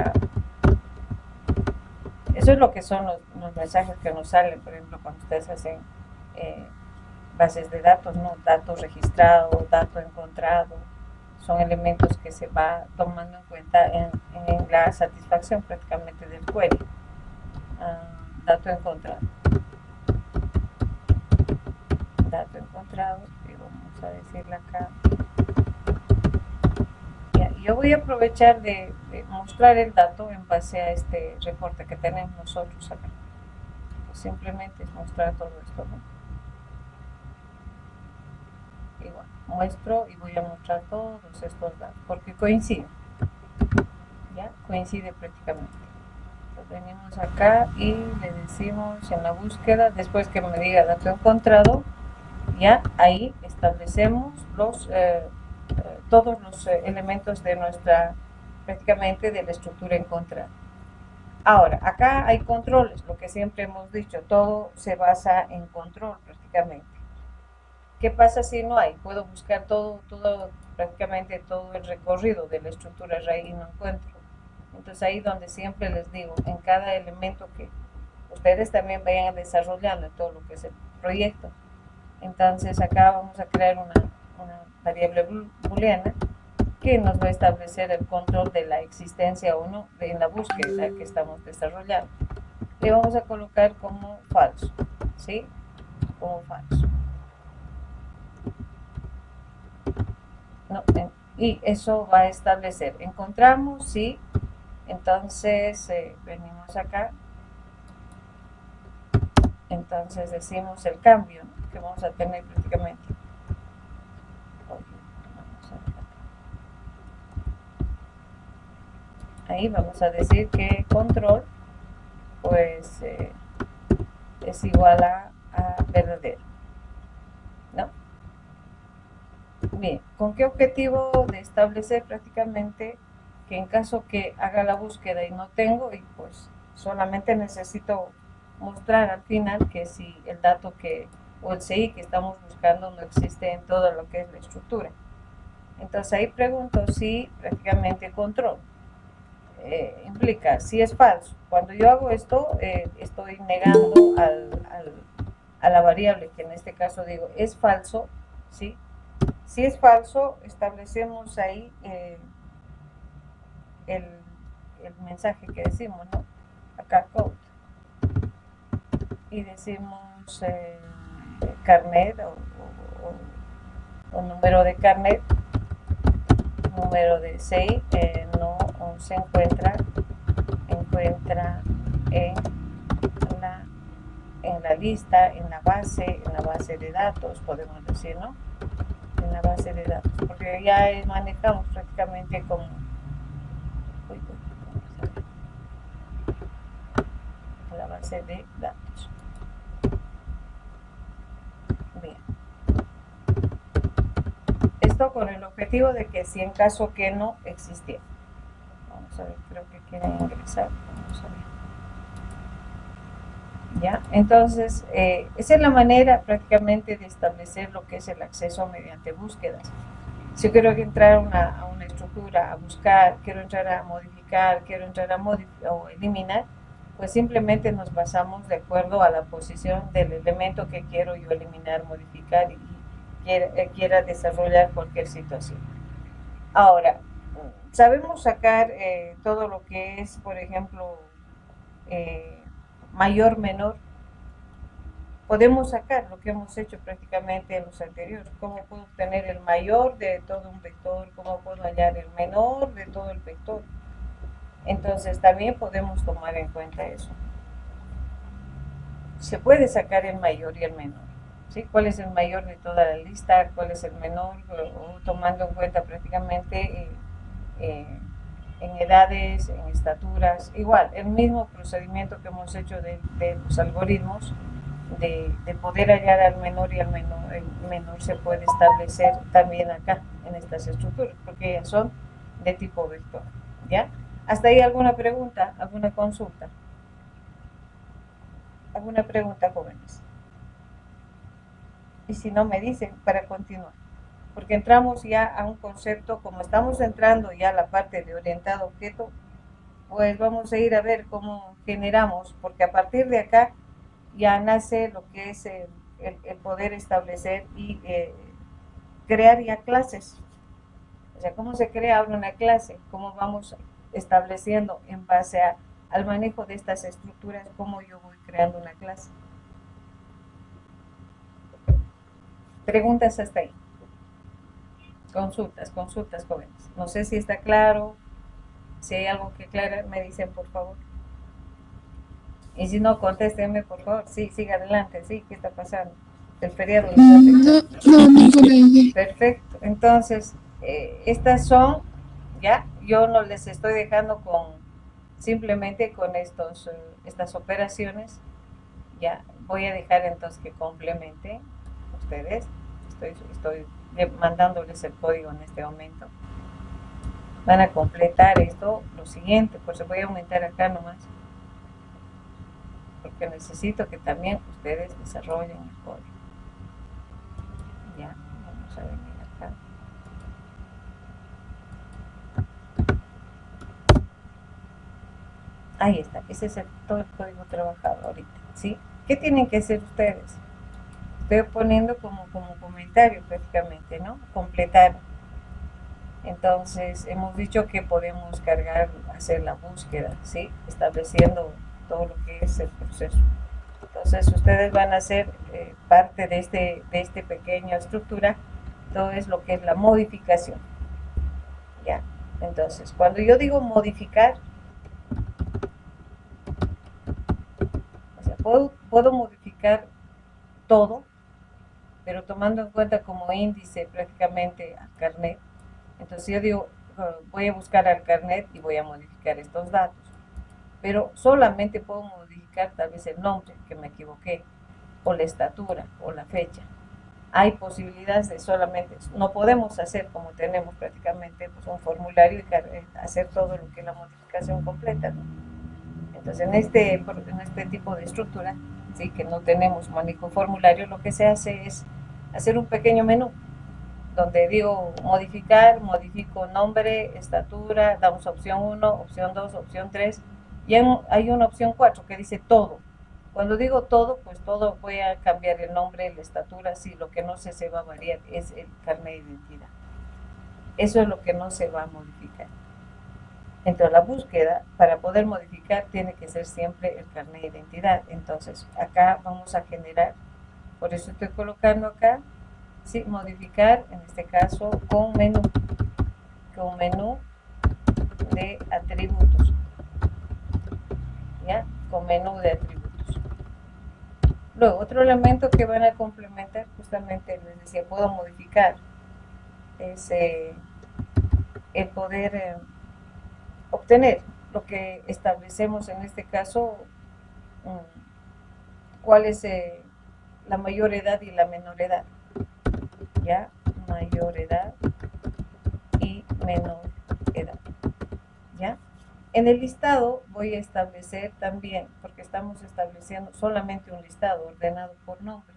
eso es lo que son los mensajes que nos salen, por ejemplo, cuando ustedes hacen bases de datos, ¿no? Datos registrados, dato encontrado, son elementos que se va tomando en cuenta en la satisfacción prácticamente del query. Dato encontrado, y vamos a decirle acá. Yo voy a aprovechar de mostrar el dato en base a este reporte que tenemos nosotros acá. Pues simplemente es mostrar todo esto, ¿no? Igual, muestro y voy a mostrar todos estos datos, porque coincide, ¿ya? Coincide prácticamente. Entonces venimos acá y le decimos en la búsqueda, después que me diga dato encontrado, ya ahí establecemos todos los elementos de nuestra, prácticamente de la estructura encontrada. Ahora, acá hay controles, lo que siempre hemos dicho, todo se basa en control prácticamente. ¿Qué pasa si no hay? Puedo buscar prácticamente todo el recorrido de la estructura raíz y no encuentro. Entonces ahí donde siempre les digo, en cada elemento que ustedes también vayan desarrollando en todo lo que es el proyecto. Entonces acá vamos a crear una variable booleana que nos va a establecer el control de la existencia o no en la búsqueda que estamos desarrollando. Le vamos a colocar como falso, ¿sí? Como falso. No, y eso va a establecer, encontramos, sí, entonces venimos acá, entonces decimos el cambio, ¿no? Que vamos a tener prácticamente. Ahí vamos a decir que control pues es igual a verdadero, ¿no? Bien, ¿con qué objetivo? De establecer prácticamente que en caso que haga la búsqueda y no tengo, y pues solamente necesito mostrar al final que si el dato o el CI que estamos buscando no existe en todo lo que es la estructura. Entonces ahí pregunto si prácticamente control implica si es falso. Cuando yo hago esto, estoy negando a la variable, que en este caso digo es falso, ¿sí? Si es falso, establecemos ahí el mensaje que decimos, ¿no? Acá code. Y decimos carnet o número de carnet, número de CI, no se encuentra en la lista, en la base de datos, podemos decir, ¿no? En la base de datos, porque ya manejamos prácticamente como la base base de datos. Bien. Esto con el objetivo de que si en caso que no existiera. Vamos a ver, creo que quieren ingresar. Vamos a ver. ¿Ya? Entonces, esa es la manera prácticamente de establecer lo que es el acceso mediante búsquedas. Si yo quiero entrar a una estructura, a buscar, quiero entrar a modificar, quiero entrar a o eliminar, pues simplemente nos basamos de acuerdo a la posición del elemento que quiero yo eliminar, modificar y quiera desarrollar cualquier situación. Ahora, sabemos sacar todo lo que es, por ejemplo, mayor, menor. Podemos sacar lo que hemos hecho prácticamente en los anteriores. ¿Cómo puedo obtener el mayor de todo un vector? ¿Cómo puedo hallar el menor de todo el vector? Entonces también podemos tomar en cuenta eso. Se puede sacar el mayor y el menor. ¿Sí? ¿Cuál es el mayor de toda la lista? ¿Cuál es el menor? O tomando en cuenta prácticamente en edades, en estaturas. Igual, el mismo procedimiento que hemos hecho de los algoritmos, de poder hallar al menor y al menor, el menor se puede establecer también acá, en estas estructuras, porque ellas son de tipo vector. ¿Ya? ¿Hasta ahí alguna pregunta, alguna consulta? ¿Alguna pregunta, jóvenes? Y si no, me dicen para continuar. Porque entramos ya a un concepto, como estamos entrando ya a la parte de orientado objeto, pues vamos a ir a ver cómo generamos, porque a partir de acá ya nace lo que es el poder establecer y crear ya clases. O sea, cómo se crea ahora una clase, cómo vamos estableciendo en base al manejo de estas estructuras, cómo yo voy creando una clase. Preguntas hasta ahí. Consultas, jóvenes. No sé si está claro. Si hay algo que aclarar, me dicen, por favor. Y si no, contéstenme, por favor. Sí, siga adelante. Sí, ¿qué está pasando? El feriado. No, ninguna idea. Perfecto. Entonces, estas son, ya, yo no les estoy dejando simplemente con estas operaciones. Ya, voy a dejar entonces que complementen ustedes. Estoy mandándoles el código en este momento. Van a completar esto, lo siguiente, pues voy a aumentar acá nomás, porque necesito que también ustedes desarrollen el código. Ya, vamos a venir acá. Ahí está, ese es todo el código trabajado ahorita, ¿sí? ¿Qué tienen que hacer ustedes? Estoy poniendo como comentario prácticamente, ¿no? Completar. Entonces, hemos dicho que podemos cargar, hacer la búsqueda, ¿sí? Estableciendo todo lo que es el proceso. Entonces, ustedes van a hacer parte de este pequeña estructura, todo es lo que es la modificación. ¿Ya? Entonces, cuando yo digo modificar, o sea, puedo modificar todo, pero tomando en cuenta como índice prácticamente al carnet. Entonces yo digo, voy a buscar al carnet y voy a modificar estos datos. Pero solamente puedo modificar tal vez el nombre, que me equivoqué, o la estatura, o la fecha. Hay posibilidades de solamente, no podemos hacer como tenemos prácticamente pues, un formulario y hacer todo lo que es la modificación completa, ¿no? Entonces en este tipo de estructura, ¿sí? Que no tenemos manejo formulario, lo que se hace es hacer un pequeño menú, donde digo modificar, modifico nombre, estatura, damos opción 1, opción 2, opción 3, y hay una opción 4 que dice todo. Cuando digo todo, pues todo voy a cambiar el nombre, la estatura, sí, lo que no se va a variar es el carnet de identidad. Eso es lo que no se va a modificar. Entonces la búsqueda, para poder modificar, tiene que ser siempre el carnet de identidad. Entonces acá vamos a generar, por eso estoy colocando acá, sí, modificar, en este caso, con menú de atributos, ¿ya? Con menú de atributos. Luego, otro elemento que van a complementar, justamente les decía, puedo modificar, es el poder obtener lo que establecemos en este caso, cuál es la mayor edad y la menor edad. Ya, mayor edad y menor edad. ¿Ya? En el listado voy a establecer también, porque estamos estableciendo solamente un listado ordenado por nombre.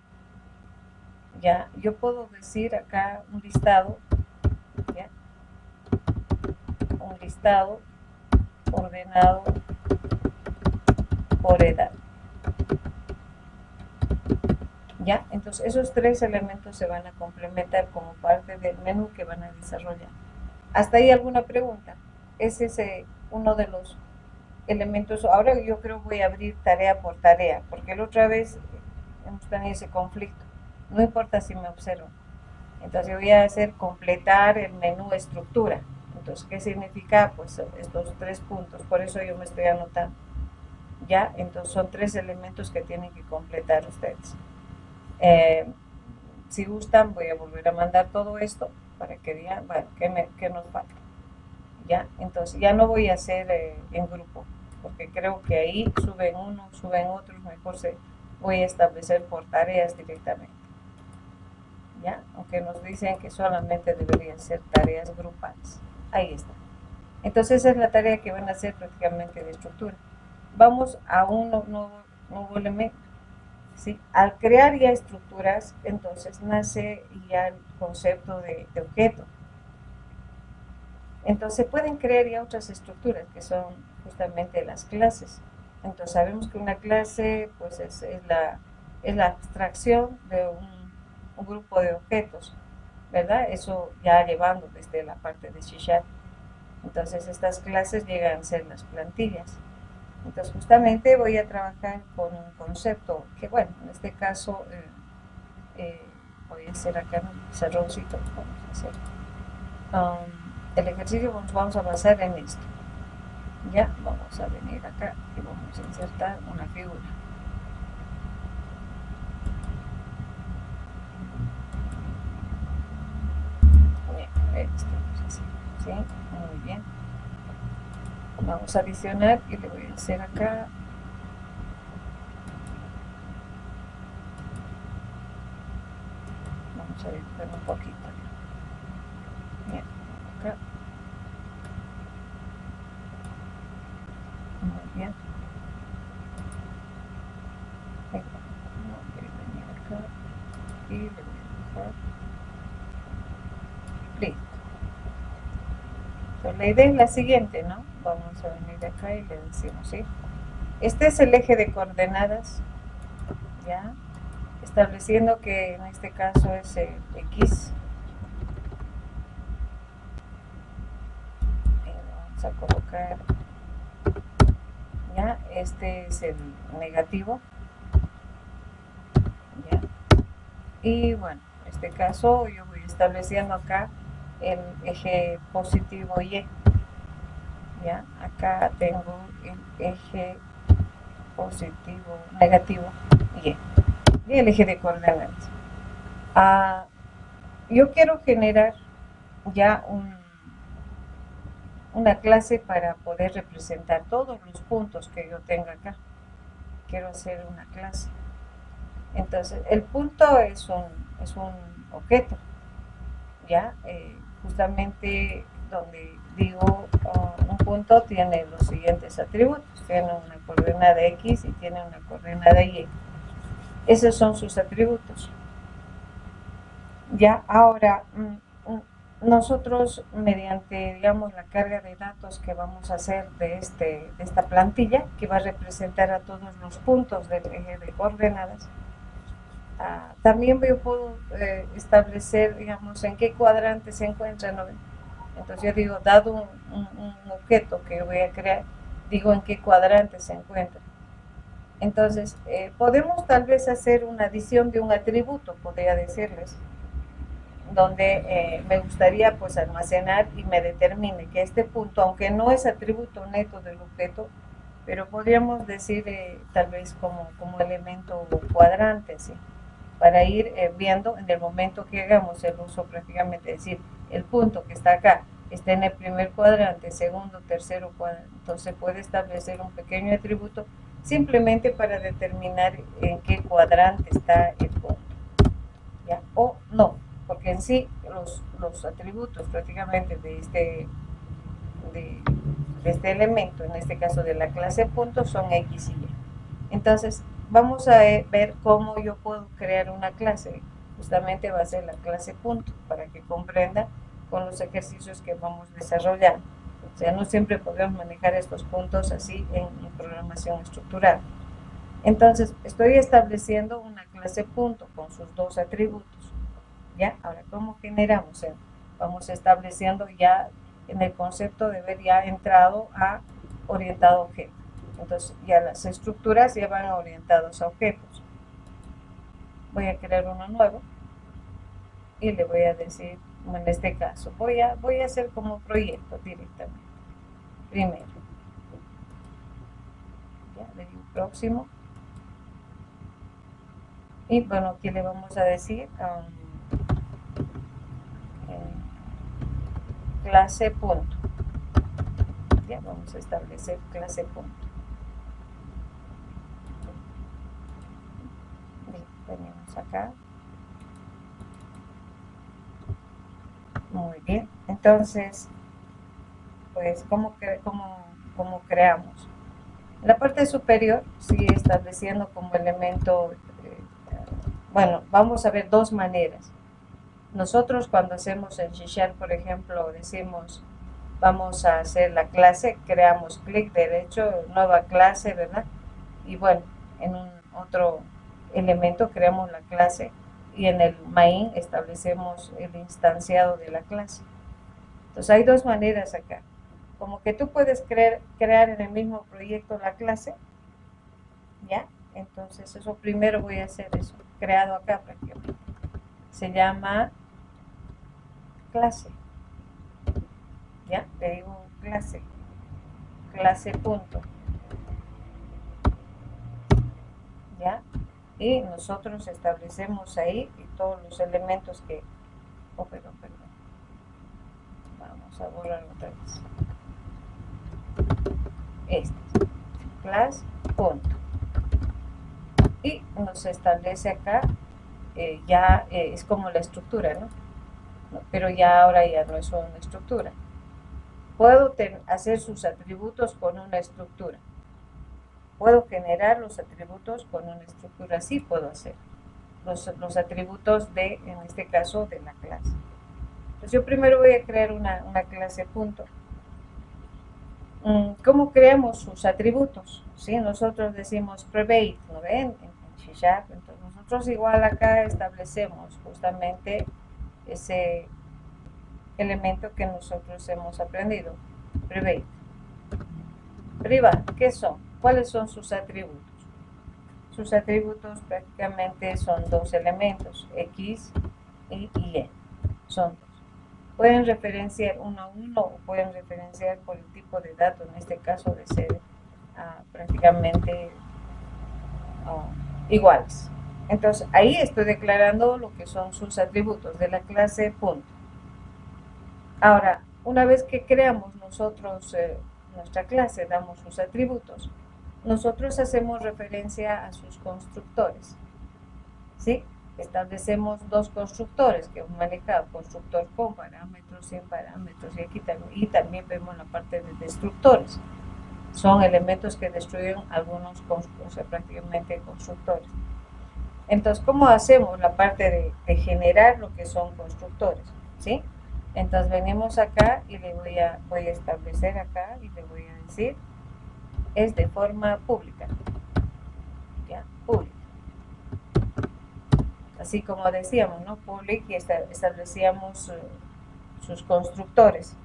Ya, yo puedo decir acá un listado, ¿ya? Un listado ordenado por edad. ¿Ya? Entonces esos tres elementos se van a complementar como parte del menú que van a desarrollar. ¿Hasta ahí alguna pregunta? Ese es uno de los elementos. Ahora yo creo voy a abrir tarea por tarea, porque la otra vez hemos tenido ese conflicto. No importa si me observan. Entonces voy a hacer completar el menú estructura. Entonces, ¿qué significa? Pues estos 3 puntos. Por eso yo me estoy anotando. ¿Ya? Entonces son 3 elementos que tienen que completar ustedes. Si gustan, voy a volver a mandar todo esto para que digan, bueno, ¿qué nos falta? ¿Ya? Entonces ya no voy a hacer en grupo, porque creo que ahí suben unos, suben otros, mejor voy a establecer por tareas directamente. ¿Ya? Aunque nos dicen que solamente deberían ser tareas grupales. Ahí está. Entonces esa es la tarea que van a hacer prácticamente de estructura. Vamos a un nuevo elemento. ¿Sí? Al crear ya estructuras, entonces nace ya el concepto de objeto. Entonces pueden crear ya otras estructuras que son justamente las clases. Entonces sabemos que una clase pues es la abstracción de un grupo de objetos, ¿verdad? Eso ya llevando desde la parte de C#. Entonces estas clases llegan a ser las plantillas. Entonces justamente voy a trabajar con un concepto que, bueno, en este caso voy a hacer acá un pizarroncito, vamos a hacer el ejercicio, vamos a basar en esto. Ya, vamos a venir acá y vamos a insertar una figura. Bien, esto vamos a hacer, ¿sí? Muy bien. Vamos a adicionar y le voy a hacer acá vamos a dibujar un poquito. Bien, acá. Muy bien. Voy a venir acá y le voy a dibujar. Listo. Entonces, la idea es la siguiente, ¿no? Vamos a venir acá y le decimos, ¿sí? Este es el eje de coordenadas, ¿ya? Estableciendo que en este caso es el X. Vamos a colocar, ¿ya? Este es el negativo, ¿ya? Y bueno, en este caso yo voy estableciendo acá el eje positivo Y. ¿Ya? Acá tengo el eje positivo, negativo Y. Y el eje de coordenadas. Yo quiero generar ya una clase para poder representar todos los puntos que yo tenga acá. Quiero hacer una clase. Entonces, el punto es un objeto. ¿Ya? Justamente donde digo un punto tiene los siguientes atributos. Tiene una coordenada X y tiene una coordenada Y. Esos son sus atributos. Ya, ahora, nosotros mediante, digamos, la carga de datos que vamos a hacer de esta plantilla, que va a representar a todos los puntos del eje de coordenadas, también yo puedo establecer, digamos, en qué cuadrante se encuentra, ¿no? Entonces yo digo, dado un objeto que yo voy a crear, digo en qué cuadrante se encuentra. Entonces, podemos tal vez hacer una adición de un atributo, podría decirles, donde me gustaría pues almacenar y me determine que este punto, aunque no es atributo neto del objeto, pero podríamos decir tal vez como elemento cuadrante, ¿sí? Para ir viendo en el momento que hagamos el uso prácticamente, es decir, el punto que está acá está en el primer cuadrante, segundo, tercero cuadrante, entonces puede establecer un pequeño atributo simplemente para determinar en qué cuadrante está el punto, ¿ya? O no, porque en sí los atributos prácticamente de este elemento, en este caso de la clase punto, son X y Y. Entonces, vamos a ver cómo yo puedo crear una clase. Justamente va a ser la clase punto, para que comprenda con los ejercicios que vamos desarrollando. O sea, no siempre podemos manejar estos puntos así en programación estructural. Entonces, estoy estableciendo una clase punto con sus dos atributos. ¿Ya? Ahora, ¿cómo generamos? Vamos estableciendo ya en el concepto de ver ya entrado a orientado a objeto. Entonces, ya las estructuras ya van orientados a objetos. Voy a crear uno nuevo y le voy a decir, en este caso, voy a hacer como proyecto directamente. Primero. Ya, le digo próximo. Y bueno, aquí le vamos a decir clase punto. Ya vamos a establecer clase punto. Bien, venimos acá. Muy bien. Entonces, pues, ¿cómo creamos? En la parte superior sigue estableciendo como elemento, bueno, vamos a ver dos maneras. Nosotros cuando hacemos en C#, por ejemplo, decimos, vamos a hacer la clase, creamos clic derecho, nueva clase, ¿verdad? Y bueno, en un otro elemento creamos la clase y en el main establecemos el instanciado de la clase. Entonces hay dos maneras acá. Como que tú puedes crear en el mismo proyecto la clase, ¿ya? Entonces eso primero voy a hacer eso, creado acá prácticamente. Se llama clase, ¿ya? Le digo clase punto, ¿ya? Y nosotros establecemos ahí todos los elementos que, perdón, vamos a borrar otra vez. Class punto. Y nos establece acá, ya es como la estructura, ¿no? Pero ya ahora ya no es una estructura. Puedo hacer sus atributos con una estructura. Puedo generar los atributos con una estructura. Sí puedo hacer los atributos en este caso, de la clase. Entonces yo primero voy a crear una clase punto. ¿Cómo creamos sus atributos? ¿Sí? Nosotros decimos private, ¿no ven? En C#, entonces nosotros igual acá establecemos justamente ese elemento que nosotros hemos aprendido, private. Private, ¿qué son? ¿Cuáles son sus atributos? Sus atributos prácticamente son dos elementos, X y Y. Son dos. Pueden referenciar uno a uno o pueden referenciar por el tipo de dato, en este caso de ser prácticamente iguales. Entonces ahí estoy declarando lo que son sus atributos de la clase punto. Ahora, una vez que creamos nosotros nuestra clase, damos sus atributos, nosotros hacemos referencia a sus constructores, ¿sí? Establecemos dos constructores que hemos manejado, constructor con parámetros, sin parámetros, y aquí también vemos la parte de destructores. Son elementos que destruyen algunos, prácticamente constructores. Entonces, ¿cómo hacemos la parte de generar lo que son constructores? ¿Sí? Entonces venimos acá y le voy a establecer acá y le voy a decir, es de forma pública. ¿Ya? Pública. Así como decíamos, ¿no? Public, y establecíamos sus constructores.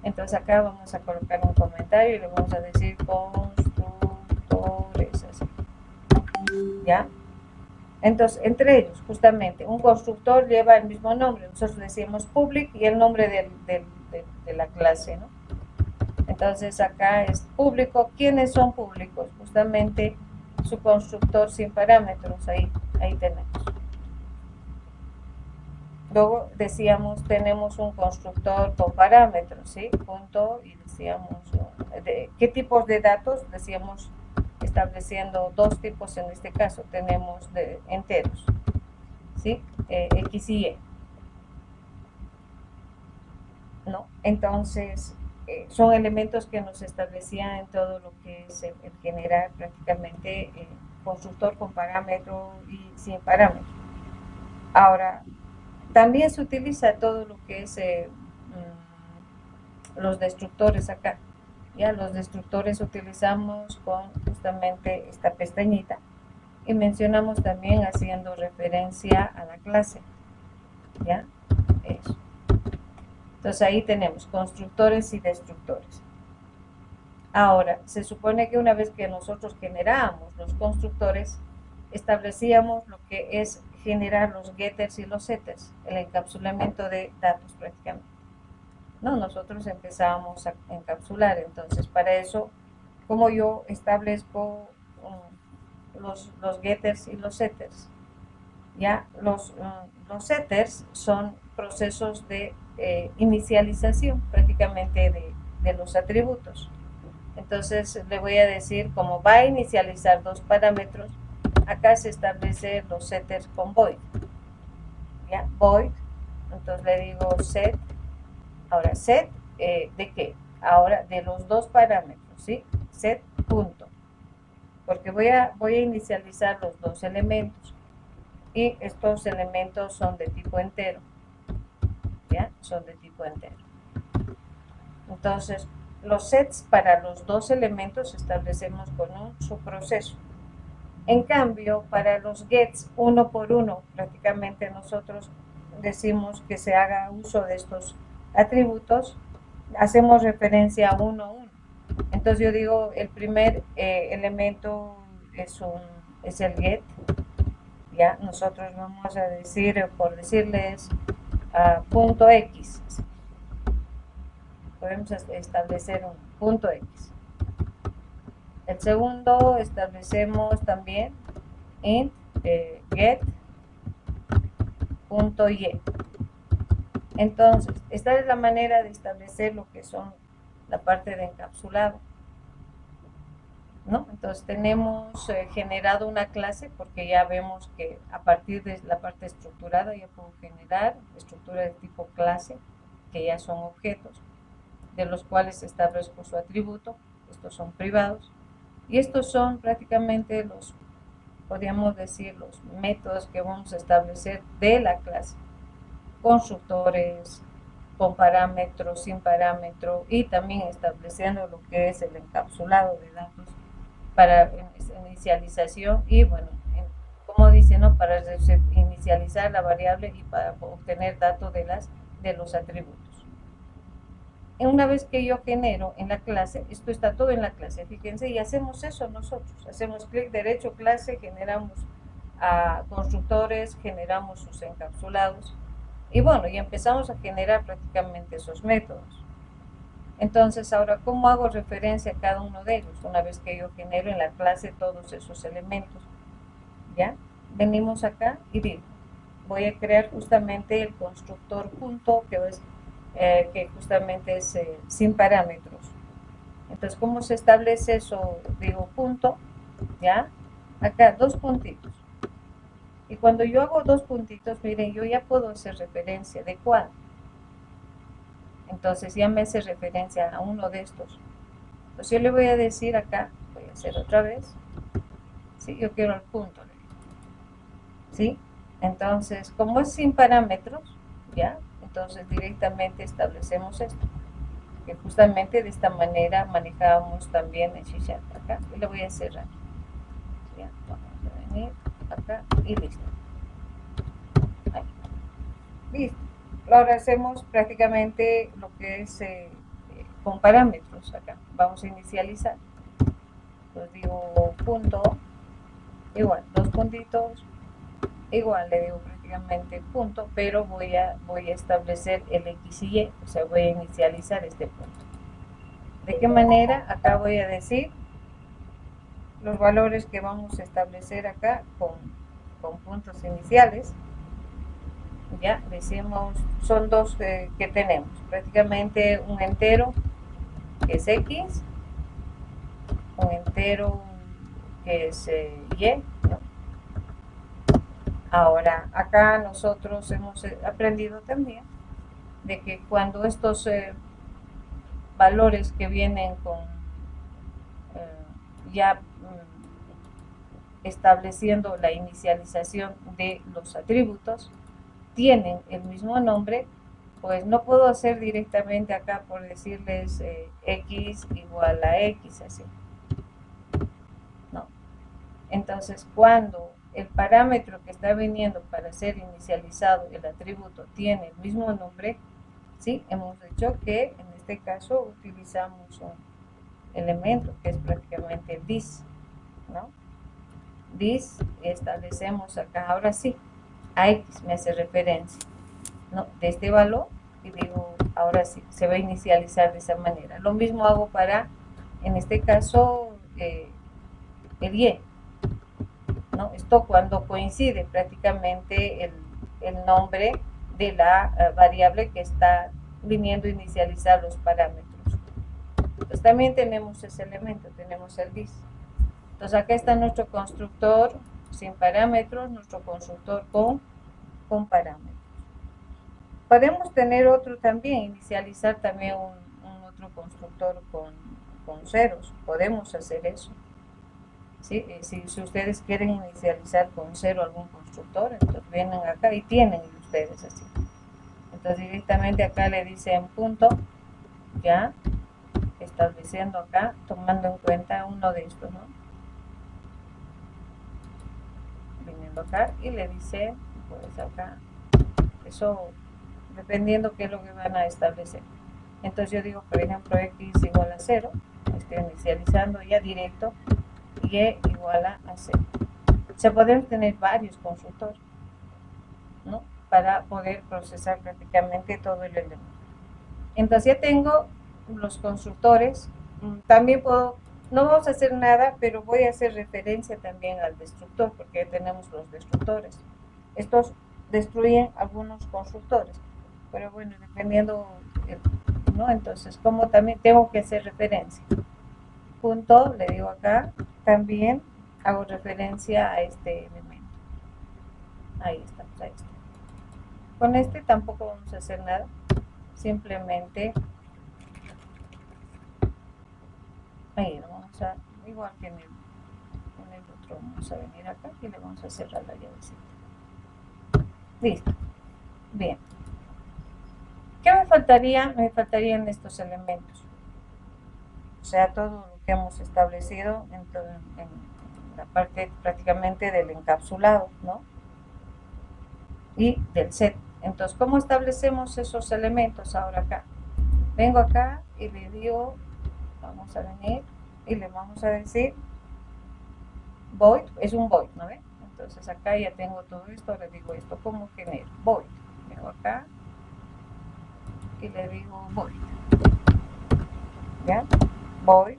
Entonces acá vamos a colocar un comentario y le vamos a decir constructores, así. ¿Ya? Entonces, entre ellos, justamente, un constructor lleva el mismo nombre. Nosotros decimos public y el nombre de la clase, ¿no? Entonces acá es público. ¿Quiénes son públicos? Justamente su constructor sin parámetros, ahí tenemos. Luego decíamos, tenemos un constructor con parámetros, ¿sí? Punto, y decíamos, ¿qué tipos de datos? Decíamos, estableciendo dos tipos en este caso. Tenemos de enteros, ¿sí? X y Y, ¿no? Entonces, son elementos que nos establecían en todo lo que es el generar prácticamente constructor con parámetro y sin parámetro. Ahora, también se utiliza todo lo que es los destructores acá. Ya los destructores utilizamos con justamente esta pestañita y mencionamos también haciendo referencia a la clase. ¿Ya? Eso. Entonces ahí tenemos constructores y destructores. Ahora, se supone que una vez que nosotros generábamos los constructores, establecíamos lo que es generar los getters y los setters, el encapsulamiento de datos prácticamente. No, nosotros empezábamos a encapsular, entonces para eso, como yo establezco los getters y los setters, ya los setters son procesos de inicialización prácticamente de los atributos. Entonces le voy a decir, como va a inicializar dos parámetros, acá se establece los setters con void, ya, void, entonces le digo set. Ahora, set, ¿de qué? Ahora, de los dos parámetros, ¿sí? Set punto. Porque voy a inicializar los dos elementos. Y estos elementos son de tipo entero. ¿Ya? Son de tipo entero. Entonces, los sets para los dos elementos establecemos con un subproceso. En cambio, para los gets uno por uno, prácticamente nosotros decimos que se haga uso de estos atributos, hacemos referencia a uno a uno. Entonces yo digo, el primer elemento es el get, ya, nosotros vamos a decir, por decirles, punto X. Podemos establecer un punto X. El segundo establecemos también int get punto Y. Entonces, esta es la manera de establecer lo que son la parte de encapsulado, ¿no? Entonces tenemos generado una clase porque ya vemos que a partir de la parte estructurada ya puedo generar estructura de tipo clase, que ya son objetos, de los cuales establezco su atributo. Estos son privados y estos son prácticamente los, podríamos decir, los métodos que vamos a establecer de la clase. Constructores, con parámetros, sin parámetro, y también estableciendo lo que es el encapsulado de datos para inicialización y, bueno, como dice, ¿no? Para inicializar la variable y para obtener datos de los atributos. Una vez que yo genero en la clase, esto está todo en la clase, fíjense, y hacemos eso nosotros, hacemos clic derecho, clase, generamos constructores, generamos sus encapsulados, y bueno, y empezamos a generar prácticamente esos métodos. Entonces, ahora, ¿cómo hago referencia a cada uno de ellos? Una vez que yo genero en la clase todos esos elementos, ¿ya? Venimos acá y digo, voy a crear justamente el constructor punto, que justamente es sin parámetros. Entonces, ¿cómo se establece eso? Digo punto, ¿ya? Acá, dos puntitos. Y cuando yo hago dos puntitos, miren, yo ya puedo hacer referencia de cuál. Entonces ya me hace referencia a uno de estos. Entonces yo le voy a decir acá, voy a hacer otra vez. Sí, yo quiero el punto. ¿Sí? Entonces, como es sin parámetros, ¿ya? Entonces directamente establecemos esto. Que justamente de esta manera manejábamos también el C# acá. Y le voy a cerrar. ¿Ya? Vamos a venir acá y listo. Ahí. Listo. Ahora hacemos prácticamente lo que es con parámetros acá. Vamos a inicializar. Entonces digo punto, igual, dos puntitos, igual le digo prácticamente punto, pero voy a establecer el X y Y, o sea, voy a inicializar este punto. ¿De qué manera? Acá voy a decir los valores que vamos a establecer acá con puntos iniciales. Ya decimos, son dos que tenemos, prácticamente un entero que es X, un entero que es Y, ¿no? Ahora, acá nosotros hemos aprendido también de que cuando estos valores que vienen con ya estableciendo la inicialización de los atributos, tienen el mismo nombre, pues no puedo hacer directamente acá por decirles X igual a X, así. No. Entonces, cuando el parámetro que está viniendo para ser inicializado, el atributo, tiene el mismo nombre, ¿sí? Hemos dicho que en este caso utilizamos un elemento que es prácticamente el this, ¿no? This, establecemos acá, ahora sí, a X me hace referencia, ¿no? De este valor, y digo, ahora sí, se va a inicializar de esa manera. Lo mismo hago para, en este caso, el Y, ¿no? Esto cuando coincide prácticamente el nombre de la variable que está viniendo a inicializar los parámetros. Entonces también tenemos ese elemento, tenemos el this. Entonces acá está nuestro constructor sin parámetros, nuestro constructor con parámetros. Podemos tener otro también, inicializar también un otro constructor con ceros, podemos hacer eso. ¿Sí? Si ustedes quieren inicializar con cero algún constructor, entonces vienen acá y tienen ustedes así. Entonces directamente acá le dicen punto, ya, estableciendo acá, tomando en cuenta uno de estos, ¿no? Viniendo acá y le dice, pues acá, eso dependiendo qué es lo que van a establecer. Entonces yo digo, por ejemplo, X igual a 0, estoy inicializando ya directo, Y igual a 0. Se pueden tener varios constructores, ¿no? Para poder procesar prácticamente todo el elemento. Entonces ya tengo los constructores. También puedo, no vamos a hacer nada, pero voy a hacer referencia también al destructor, porque ya tenemos los destructores. Estos destruyen algunos constructores, pero bueno, dependiendo, ¿no? Entonces, como también tengo que hacer referencia. Punto, le digo acá, también hago referencia a este elemento. Ahí está, ahí está. Con este tampoco vamos a hacer nada, simplemente ahí lo vamos a, igual que en el otro, vamos a venir acá y le vamos a cerrar la llavecita. Listo. Bien. ¿Qué me faltaría? Me faltarían estos elementos. O sea, todo lo que hemos establecido en la parte prácticamente del encapsulado, ¿no? Y del set. Entonces, ¿cómo establecemos esos elementos ahora acá? Vengo acá y le digo, vamos a venir y le vamos a decir void, es un void, ¿no ven? Entonces acá ya tengo todo esto, le digo esto como genero, void. Vengo acá y le digo void. ¿Ya? Void,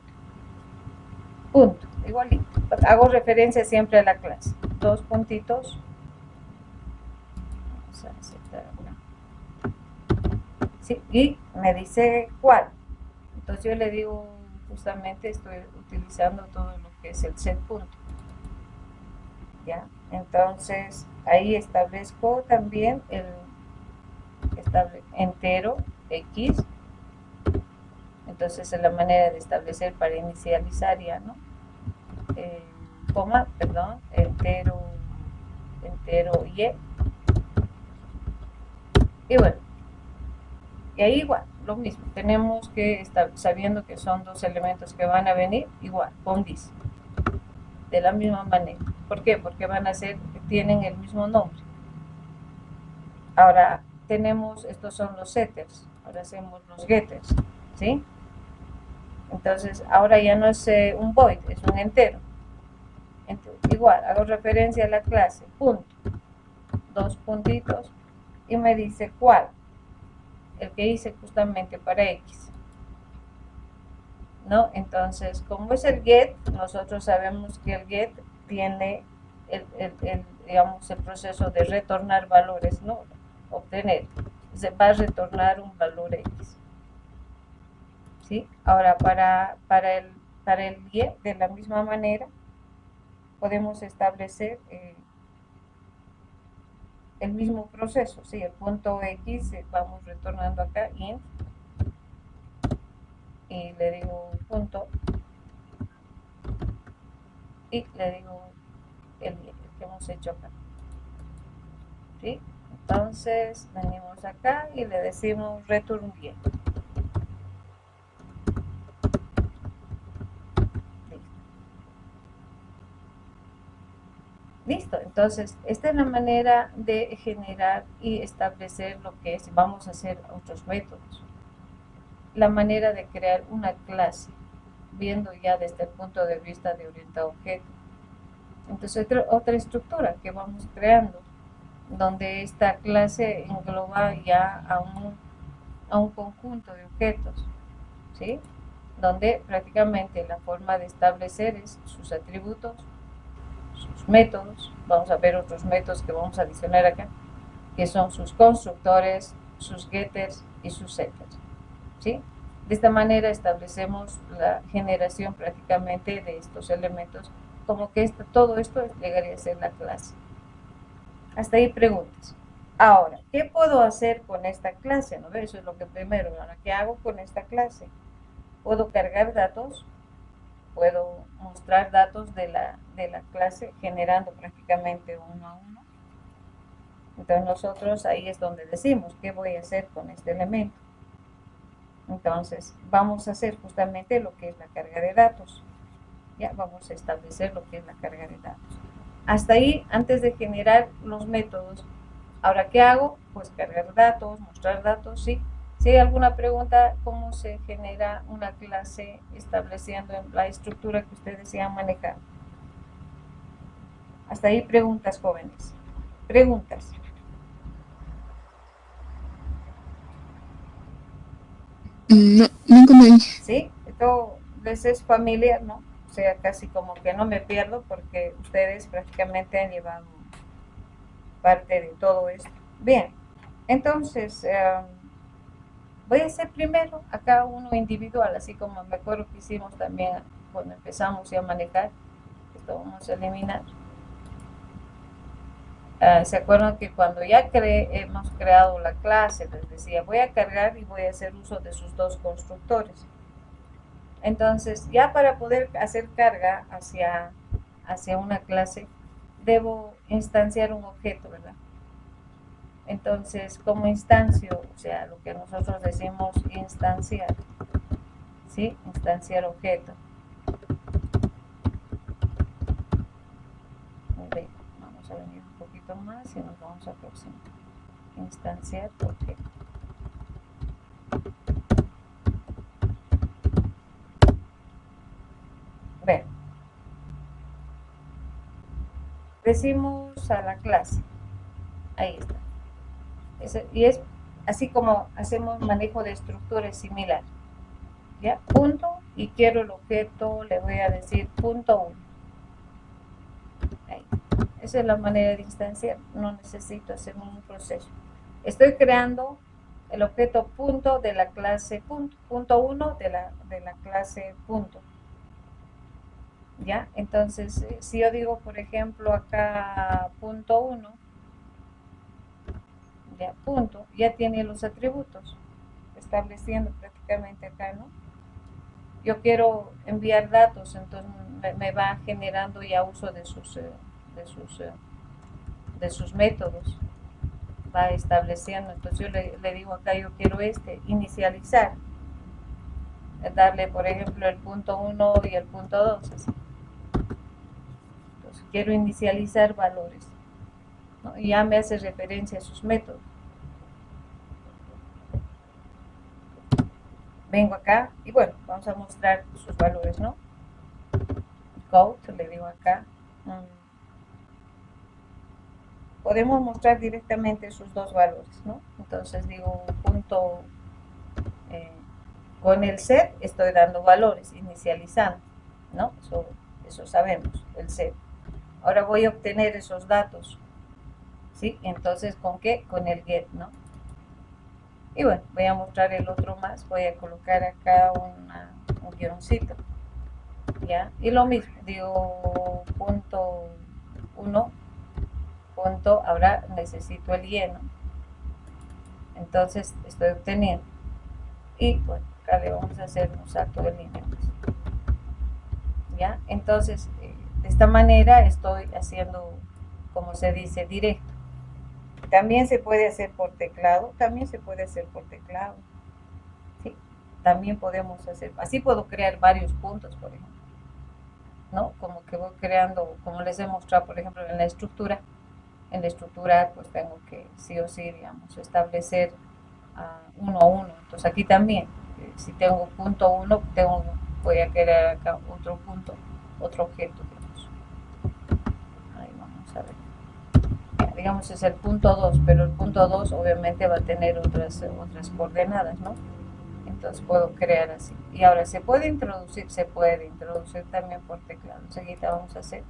punto, igualito. Hago referencia siempre a la clase. Dos puntitos. Vamos a aceptar acá. Sí, y me dice cuál. Entonces yo le digo, justamente estoy utilizando todo lo que es el set punto. ¿Ya? Entonces ahí establezco también el entero X. Entonces es la manera de establecer para inicializar ya, ¿no? Coma, perdón, entero Y. Y bueno, y ahí igual, lo mismo, tenemos que estar sabiendo que son dos elementos que van a venir, igual, con this, de la misma manera. ¿Por qué? Porque van a ser, tienen el mismo nombre. Ahora tenemos, estos son los setters, ahora hacemos los getters, ¿sí? Entonces ahora ya no es un void, es un entero. Entonces, igual, hago referencia a la clase, punto, dos puntitos, y me dice cuál, el que hice justamente para X, ¿no? Entonces, como es el get, nosotros sabemos que el get tiene digamos, el proceso de retornar valores, ¿no? Obtener, se va a retornar un valor X. ¿Sí? Ahora, para el Y, de la misma manera, podemos establecer el mismo proceso, ¿sí? El punto X, vamos retornando acá, int, y le digo punto, y le digo el que hemos hecho acá, ¿sí? Entonces venimos acá y le decimos return 10. Listo, entonces esta es la manera de generar y establecer lo que es, vamos a hacer otros métodos. La manera de crear una clase, viendo ya desde el punto de vista de orientado a objeto. Entonces otra estructura que vamos creando, donde esta clase engloba ya a un conjunto de objetos, ¿sí? Donde prácticamente la forma de establecer es sus atributos, sus métodos, vamos a ver otros métodos que vamos a adicionar acá, que son sus constructores, sus getters y sus setters, ¿sí? De esta manera establecemos la generación prácticamente de estos elementos, como que todo esto llegaría a ser la clase. Hasta ahí preguntas. Ahora, ¿qué puedo hacer con esta clase? ¿No? Eso es lo que primero. Ahora, ¿qué hago con esta clase? Puedo cargar datos, puedo mostrar datos de la clase generando prácticamente uno a uno. Entonces nosotros ahí es donde decimos qué voy a hacer con este elemento. Entonces vamos a hacer justamente lo que es la carga de datos. Ya vamos a establecer lo que es la carga de datos. Hasta ahí, antes de generar los métodos. Ahora, ¿qué hago? Pues cargar datos, mostrar datos, ¿sí? Si hay alguna pregunta, ¿cómo se genera una clase estableciendo la estructura que ustedes desean manejar? Hasta ahí preguntas, jóvenes. Preguntas. No, ninguna. ¿Sí? Esto les es familiar, ¿no? O sea, casi como que no me pierdo porque ustedes prácticamente han llevado parte de todo esto. Bien, entonces voy a hacer primero acá uno individual, así como me acuerdo que hicimos también cuando empezamos ya a manejar. Esto vamos a eliminar. ¿Se acuerdan que cuando ya hemos creado la clase, les decía, voy a cargar y voy a hacer uso de sus dos constructores? Entonces, ya para poder hacer carga hacia una clase, debo instanciar un objeto, ¿verdad? Entonces, como instancio, o sea, lo que nosotros decimos instanciar, ¿sí? Instanciar objeto. Okay. Vamos a venir un poquito más y nos vamos a aproximar. Instanciar objeto. Bueno, decimos a la clase, ahí está, y es así como hacemos manejo de estructuras similar, ya, punto, y quiero el objeto, le voy a decir punto 1, ahí. Esa es la manera de instanciar, no necesito hacer un proceso, estoy creando el objeto punto de la clase punto 1 de la clase punto. ¿Ya? Entonces, si yo digo, por ejemplo, acá punto 1, ya, punto, ya tiene los atributos, estableciendo prácticamente acá, ¿no? Yo quiero enviar datos, entonces me va generando ya uso de sus métodos, va estableciendo, entonces yo le digo acá, yo quiero inicializar, darle, por ejemplo, el punto 1 y el punto 2, así. Quiero inicializar valores, ¿no? Y ya me hace referencia a sus métodos. Vengo acá y bueno, vamos a mostrar sus valores, ¿no? Code, le digo acá. Podemos mostrar directamente sus dos valores, ¿no? Entonces digo punto, con el set estoy dando valores, inicializando, ¿no? Eso sabemos, el set. Ahora voy a obtener esos datos, ¿sí? Entonces, ¿con qué? Con el get, ¿no? Y bueno, voy a mostrar el otro más. Voy a colocar acá un guioncito. ¿ya? Y lo mismo, digo punto 1, punto, ahora necesito el y, ¿no? Entonces estoy obteniendo. Y bueno, acá le vamos a hacer un salto de línea. ¿Ya? Entonces, de esta manera estoy haciendo, como se dice, directo. También se puede hacer por teclado, ¿sí? También podemos hacer, así puedo crear varios puntos, por ejemplo, ¿no? Como que voy creando, como les he mostrado, por ejemplo, en la estructura, pues tengo que sí o sí, digamos, establecer uno a uno. Entonces aquí también, si tengo punto 1, voy a crear acá otro punto, otro objeto, digamos. Ahí vamos a ver. Ya, digamos es el punto 2, pero el punto 2 obviamente va a tener otras coordenadas, ¿no? Entonces puedo crear así. Y ahora, ¿se puede introducir? Se puede introducir también por teclado. Enseguida vamos a hacer.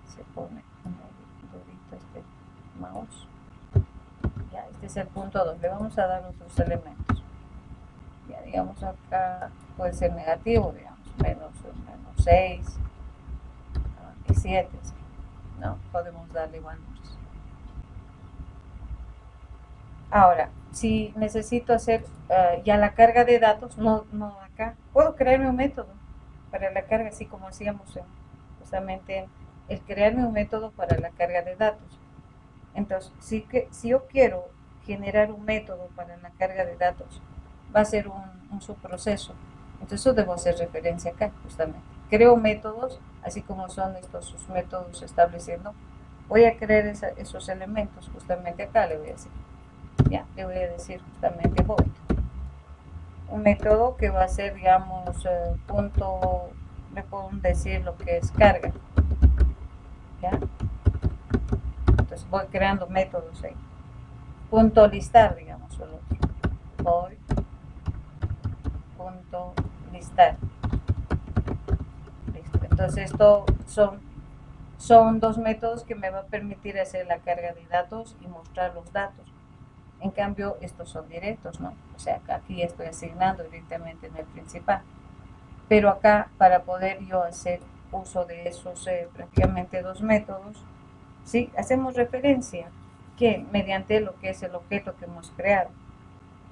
Se pone un dedito este mouse. Ya, este es el punto 2. Le vamos a dar otros elementos. Ya, digamos acá puede ser negativo, digamos, menos 6 y 7. ¿No? Podemos darle valores. Ahora, si necesito hacer ya la carga de datos, no acá, puedo crearme un método para la carga, así como hacíamos justamente el crearme un método para la carga de datos. Entonces, si yo quiero generar un método para la carga de datos, va a ser un subproceso. Entonces, eso debo hacer referencia acá, justamente. Creo métodos, así como son estos sus métodos estableciendo. Voy a crear esos elementos, justamente acá le voy a decir. Ya, le voy a decir justamente void. Un método que va a ser, digamos, punto, le puedo decir lo que es carga. ¿Ya? Entonces voy creando métodos ahí. Punto listar, digamos, el otro. Void. Punto listar. Listo. Entonces esto son dos métodos que me va a permitir hacer la carga de datos y mostrar los datos. En cambio, estos son directos, ¿no? O sea, aquí estoy asignando directamente en el principal. Pero acá, para poder yo hacer uso de esos prácticamente dos métodos, ¿sí? Hacemos referencia que mediante lo que es el objeto que hemos creado.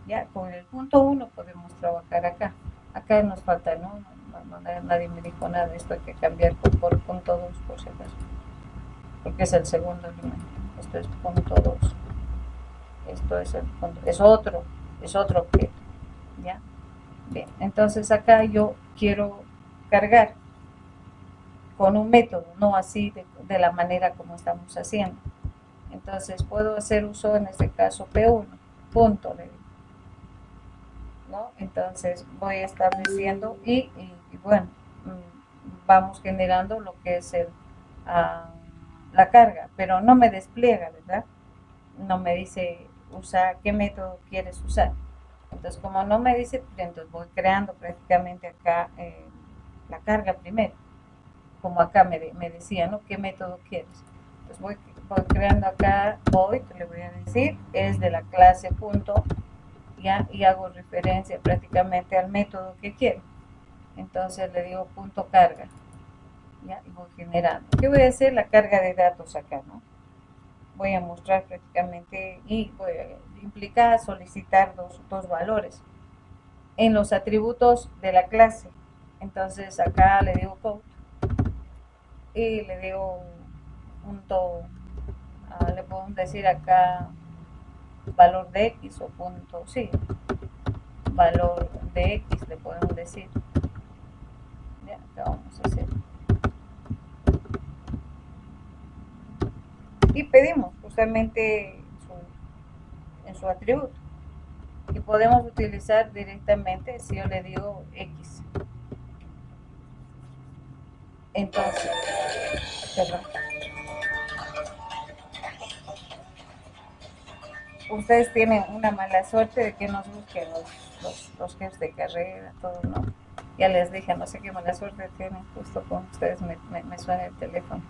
Ya, con el punto 1 podemos trabajar acá. Acá nos falta, ¿no? Nadie me dijo nada. Esto hay que cambiar por punto 2, por si acaso. Porque es el segundo elemento. Esto es punto 2. Esto es el punto, es otro objeto, ¿ya? Bien, entonces acá yo quiero cargar con un método, no así de la manera como estamos haciendo. Entonces puedo hacer uso, en este caso, P1, punto, ¿no? Entonces voy estableciendo y bueno, vamos generando lo que es la carga, pero no me despliega, ¿verdad? No me dice usa qué método quieres usar. Entonces, como no me dice, entonces voy creando prácticamente acá la carga primero. Como acá me decía, ¿no? ¿Qué método quieres? Entonces voy creando acá void, le voy a decir, es de la clase punto, ya, y hago referencia prácticamente al método que quiero. Entonces le digo punto carga, ya, y voy generando. ¿Qué voy a hacer? La carga de datos acá, ¿no? Voy a mostrar prácticamente y voy a implicar solicitar dos valores en los atributos de la clase. Entonces acá le digo code y le digo punto, le puedo decir acá valor de x o punto, sí, valor de x le podemos decir. Ya, ¿qué vamos a hacer? Y pedimos justamente en su atributo. Y podemos utilizar directamente si yo le digo X. Entonces, perdón. Ustedes tienen una mala suerte de que nos busquen los jefes de carrera, todo, ¿no? Ya les dije, no sé qué mala suerte tienen, justo con ustedes me suena el teléfono.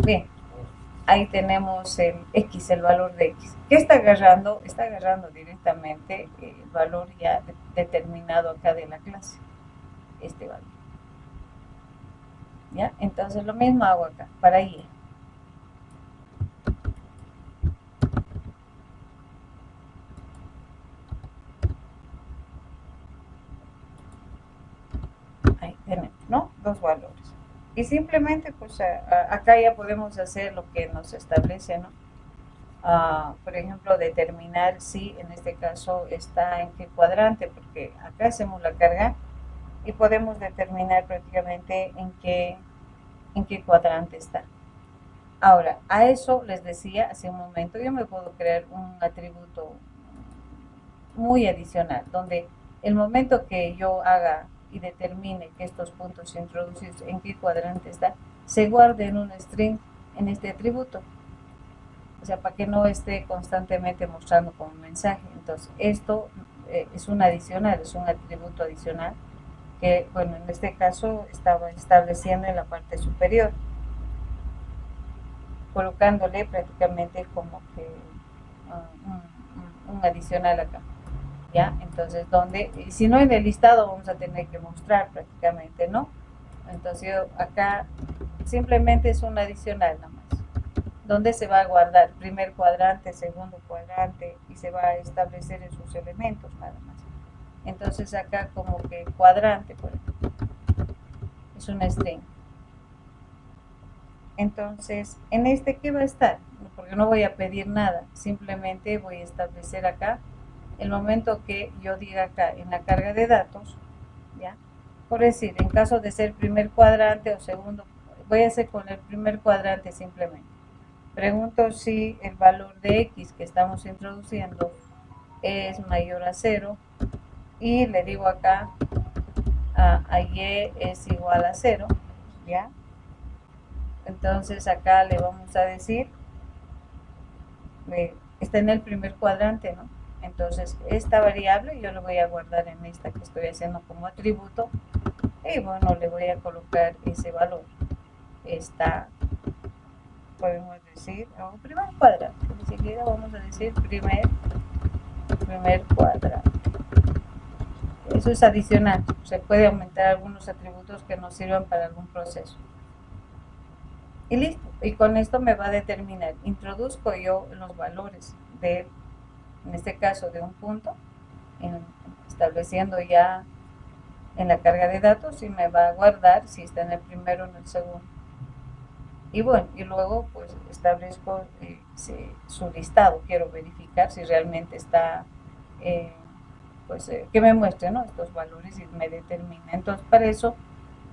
Bien. ahí tenemos el X, el valor de X. ¿Qué está agarrando? Está agarrando directamente el valor ya determinado acá de la clase, este valor. ¿Ya? Entonces lo mismo hago acá, para Y. Ahí tenemos, ¿no? Dos valores. Y simplemente, pues, acá ya podemos hacer lo que nos establece, ¿no? Por ejemplo, determinar si en este caso está en qué cuadrante, porque acá hacemos la carga y podemos determinar prácticamente en qué cuadrante está. Ahora, a eso les decía hace un momento, yo me puedo crear un atributo muy adicional, donde el momento que yo haga y determine que estos puntos introducidos en qué cuadrante está, se guarde en un string en este atributo. O sea, para que no esté constantemente mostrando como mensaje. Entonces, esto es un adicional, es un atributo adicional que, bueno, en este caso estaba estableciendo en la parte superior, colocándole prácticamente como que un adicional acá. ¿Ya? Entonces, donde, si no en el listado vamos a tener que mostrar prácticamente, ¿no? Entonces, yo acá simplemente es un adicional nada más, donde se va a guardar primer cuadrante, segundo cuadrante, y se va a establecer en sus elementos nada más. Entonces, acá como que cuadrante, por ejemplo, es un string. Entonces, en este, ¿qué va a estar? Porque no voy a pedir nada, simplemente voy a establecer acá el momento que yo diga acá en la carga de datos, ¿ya? Por decir, en caso de ser primer cuadrante o segundo, voy a hacer con el primer cuadrante simplemente. Pregunto si el valor de X que estamos introduciendo es mayor a 0 y le digo acá a Y es igual a 0, ¿ya? Entonces acá le vamos a decir, está en el primer cuadrante, ¿no? Entonces, esta variable yo lo voy a guardar en esta que estoy haciendo como atributo. Y bueno, le voy a colocar ese valor. Esta, podemos decir, primer cuadrante. Ni siquiera vamos a decir primer cuadrante. Eso es adicional. Se puede aumentar algunos atributos que nos sirvan para algún proceso. Y listo. Y con esto me va a determinar. Introduzco yo los valores de, en este caso, de un punto, estableciendo ya en la carga de datos y me va a guardar si está en el primero o en el segundo. Y bueno, y luego pues establezco su listado. Quiero verificar si realmente está, que me muestre, ¿no?, estos valores y me determina. Entonces, para eso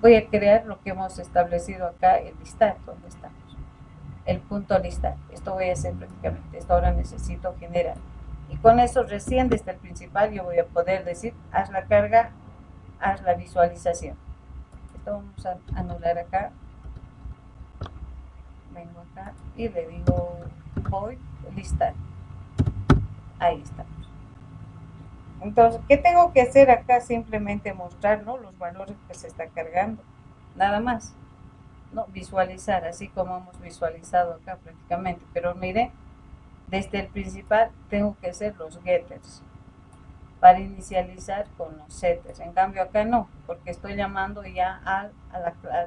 voy a crear lo que hemos establecido acá, el listar, donde estamos. El punto listar. Esto voy a hacer prácticamente. Esto ahora necesito generar. Y con eso recién desde el principal yo voy a poder decir, haz la carga, haz la visualización. Esto vamos a anular acá. Vengo acá y le digo void listar. Ahí estamos. Entonces, ¿qué tengo que hacer acá? Simplemente mostrar, ¿no?, los valores que se está cargando. Nada más. ¿No? Visualizar, así como hemos visualizado acá prácticamente. Pero mire, desde el principal tengo que hacer los getters para inicializar con los setters. En cambio acá no, porque estoy llamando ya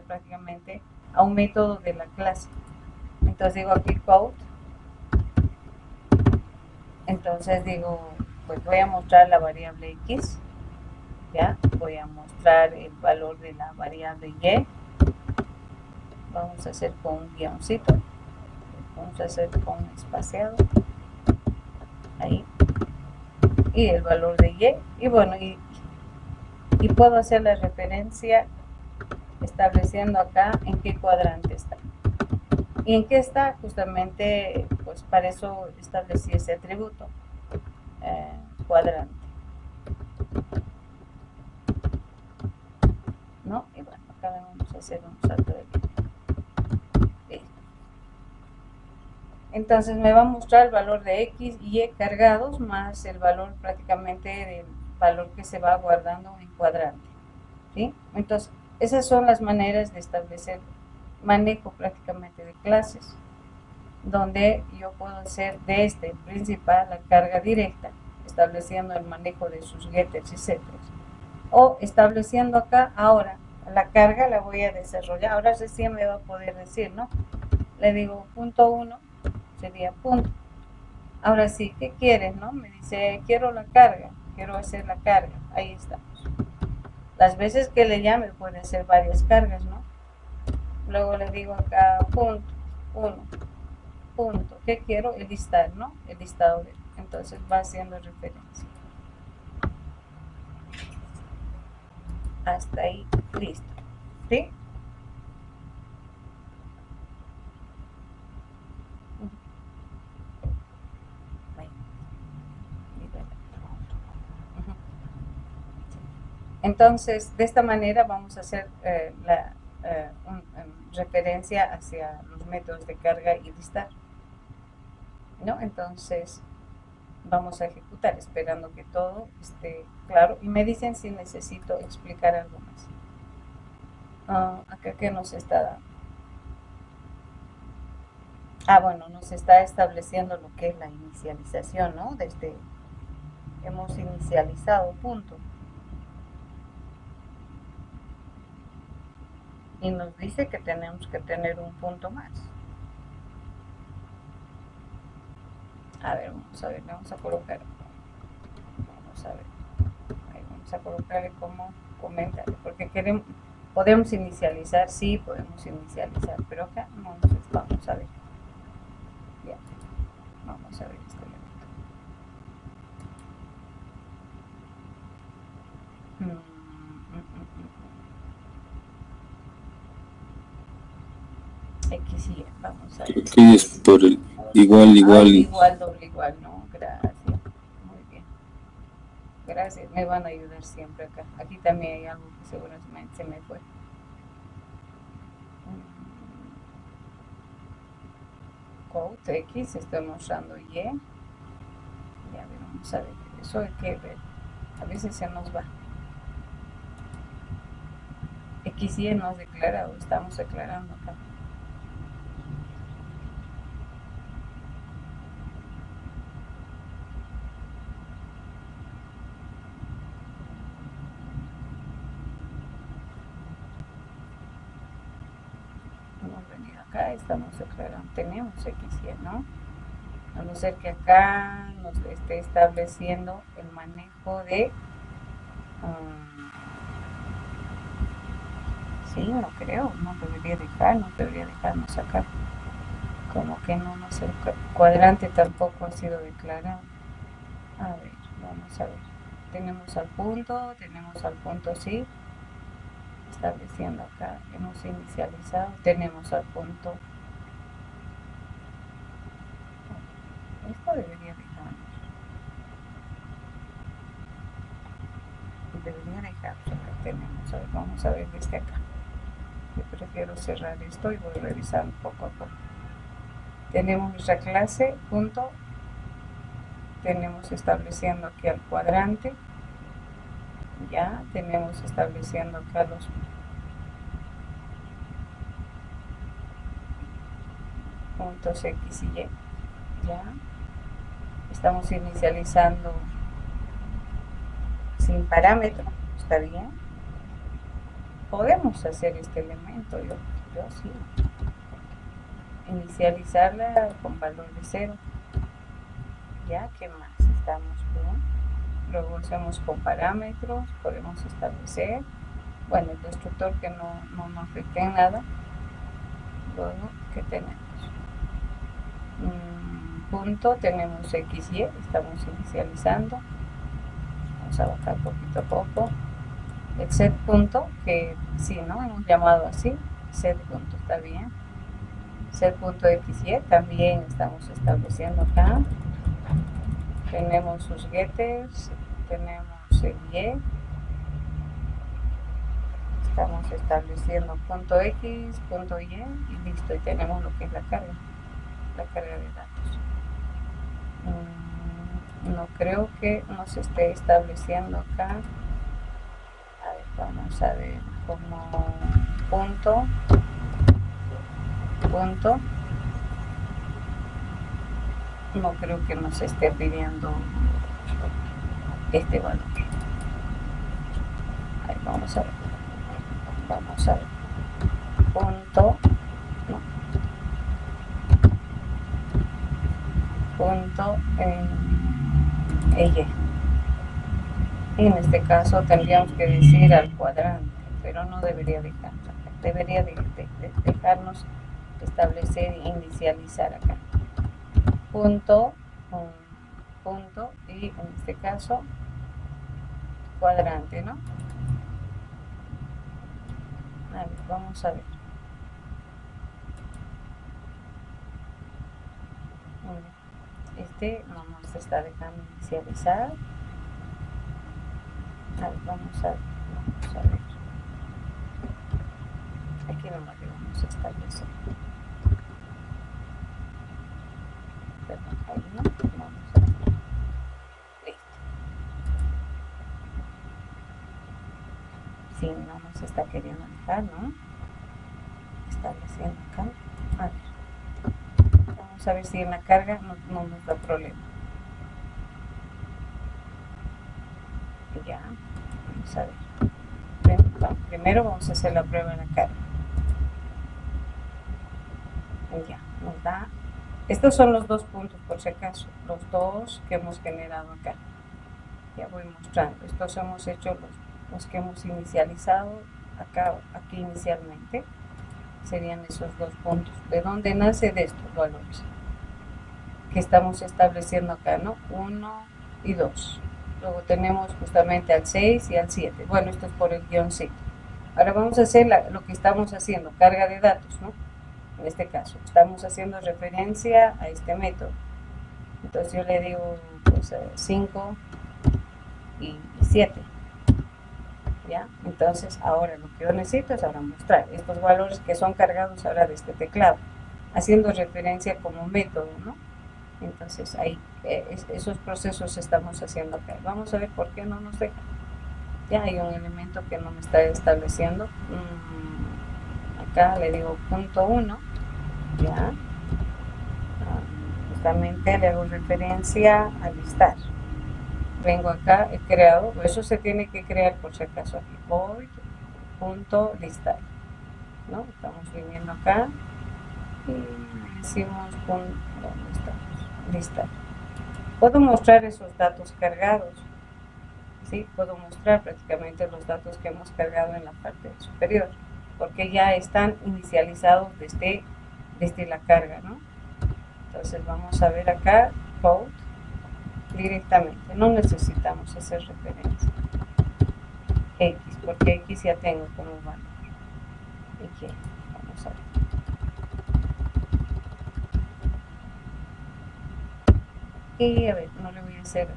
prácticamente a un método de la clase. Entonces digo aquí code. Entonces digo, pues voy a mostrar la variable X. Ya, voy a mostrar el valor de la variable Y. Vamos a hacer con un guioncito. Vamos a hacer con espaciado. Ahí. Y el valor de Y. Y bueno, y puedo hacer la referencia estableciendo acá en qué cuadrante está. ¿Y en qué está? Justamente, pues para eso establecí ese atributo. Cuadrante. ¿No? Y bueno, acá vamos a hacer un salto de aquí. Entonces me va a mostrar el valor de X y Y cargados más el valor prácticamente del valor que se va guardando en cuadrante. ¿Sí? Entonces, esas son las maneras de establecer manejo prácticamente de clases. donde yo puedo hacer desde el principal la carga directa, estableciendo el manejo de sus getters y setters, o estableciendo acá, ahora la carga la voy a desarrollar, ahora recién me va a poder decir, ¿no? Le digo punto 1, sería punto. Ahora sí, ¿qué quieres, no? Me dice, quiero la carga, quiero hacer la carga, ahí estamos. Las veces que le llame pueden ser varias cargas, ¿no? Luego le digo acá, punto, 1, punto, ¿qué quiero? El listar, ¿no? El listado de, entonces va haciendo referencia. Hasta ahí, listo, ¿sí? Entonces, de esta manera vamos a hacer referencia hacia los métodos de carga y listar, ¿no? Entonces, vamos a ejecutar esperando que todo esté claro y me dicen si necesito explicar algo más. Acá que nos está dando. Bueno, nos está estableciendo lo que es la inicialización, ¿no? Desde hemos inicializado punto. Y nos dice que tenemos que tener un punto más. A ver, vamos a ver, vamos a colocar. Vamos a ver. Ahí vamos a colocarle como comentario, porque podemos inicializar, sí, podemos inicializar, pero acá no, entonces vamos a ver. Ya, vamos a ver este elemento. X y Y, vamos a ver. ¿Qué es por el igual, igual, doble igual, ¿no? Gracias. Muy bien. Gracias, me van a ayudar siempre acá. Aquí también hay algo que seguramente se me fue. Code X, estoy mostrando Y. Ya vamos a ver, eso hay que ver. A veces se nos va. X y Y no es declarado, estamos declarando acá. Acá estamos declarando, tenemos X y Y, ¿no? A no ser que acá nos esté estableciendo el manejo de sí, no creo, no debería dejarnos acá, como que no sé, el cuadrante tampoco ha sido declarado. A ver, vamos a ver, tenemos al punto sí, estableciendo acá, hemos inicializado, tenemos al punto, esto debería dejarnos acá, tenemos, a ver, vamos a ver desde acá, yo prefiero cerrar esto y voy revisando poco a poco. Tenemos nuestra clase, punto, tenemos estableciendo aquí al cuadrante, ya tenemos estableciendo acá los puntos X y Y, ya estamos inicializando sin parámetro, está bien, podemos hacer este elemento, yo sí, inicializarla con valor de 0, ya, ¿qué más? Estamos bien, luego hacemos con parámetros, podemos establecer, bueno, el destructor que no afecte en nada, luego, ¿qué tenemos? Punto, tenemos X, Y, estamos inicializando, vamos a bajar poquito a poco, el set punto, que sí, ¿no? Hemos llamado así, set punto, está bien, set punto X, Y, también estamos estableciendo acá, tenemos sus getters, tenemos el Y, estamos estableciendo punto X, punto Y, y listo, y tenemos lo que es la carga de datos. No creo que nos esté estableciendo acá, a ver, vamos a ver, como punto, no creo que nos esté pidiendo este valor. Ahí vamos a ver. Vamos a ver. Punto. No. Punto Y. En este caso tendríamos que decir al cuadrante, pero no debería dejar. Debería dejarnos establecer e inicializar acá. Punto, punto y en este caso cuadrante, ¿no? A ver, vamos a ver. Este no nos está dejando inicializar. A ver, vamos a ver. Aquí nomás le vamos a establecer. Perdón, ahí no. Vamos a ver. Listo. Si no nos está queriendo dejar, ¿no? Estableciendo acá. A ver. Vamos a ver si en la carga no nos da problema. Ya. Vamos a ver. Primero vamos a hacer la prueba en la carga. Ya, nos da. Estos son los dos puntos, por si acaso. Los dos que hemos generado acá. Ya voy mostrando. Estos hemos hecho los que hemos inicializado acá, aquí inicialmente. Serían esos dos puntos. ¿De dónde nace de estos valores? Que estamos estableciendo acá, ¿no? 1 y 2. Luego tenemos justamente al 6 y al 7. Bueno, esto es por el guioncito. Ahora vamos a hacer lo que estamos haciendo, carga de datos, ¿no? En este caso, estamos haciendo referencia a este método. Entonces yo le digo, pues, 5 y 7. ¿Ya? Entonces, ahora lo que yo necesito es ahora mostrar estos valores que son cargados ahora de este teclado, haciendo referencia como método, ¿no? Entonces ahí esos procesos estamos haciendo acá. Vamos a ver por qué no nos deja. Ya hay un elemento que no me está estableciendo. Acá le digo punto 1. Ya. Justamente le hago referencia a listar. Vengo acá, he creado, eso se tiene que crear por si acaso aquí. Void punto listar. ¿No? Estamos viniendo acá y decimos ¿dónde estamos? Listar. Puedo mostrar esos datos cargados. ¿Sí? Puedo mostrar prácticamente los datos que hemos cargado en la parte superior, porque ya están inicializados desde la carga, ¿no? Entonces vamos a ver acá, code, directamente. No necesitamos hacer referencia. X, porque X ya tengo como valor. Y vamos a ver. Y a ver, no le voy a hacer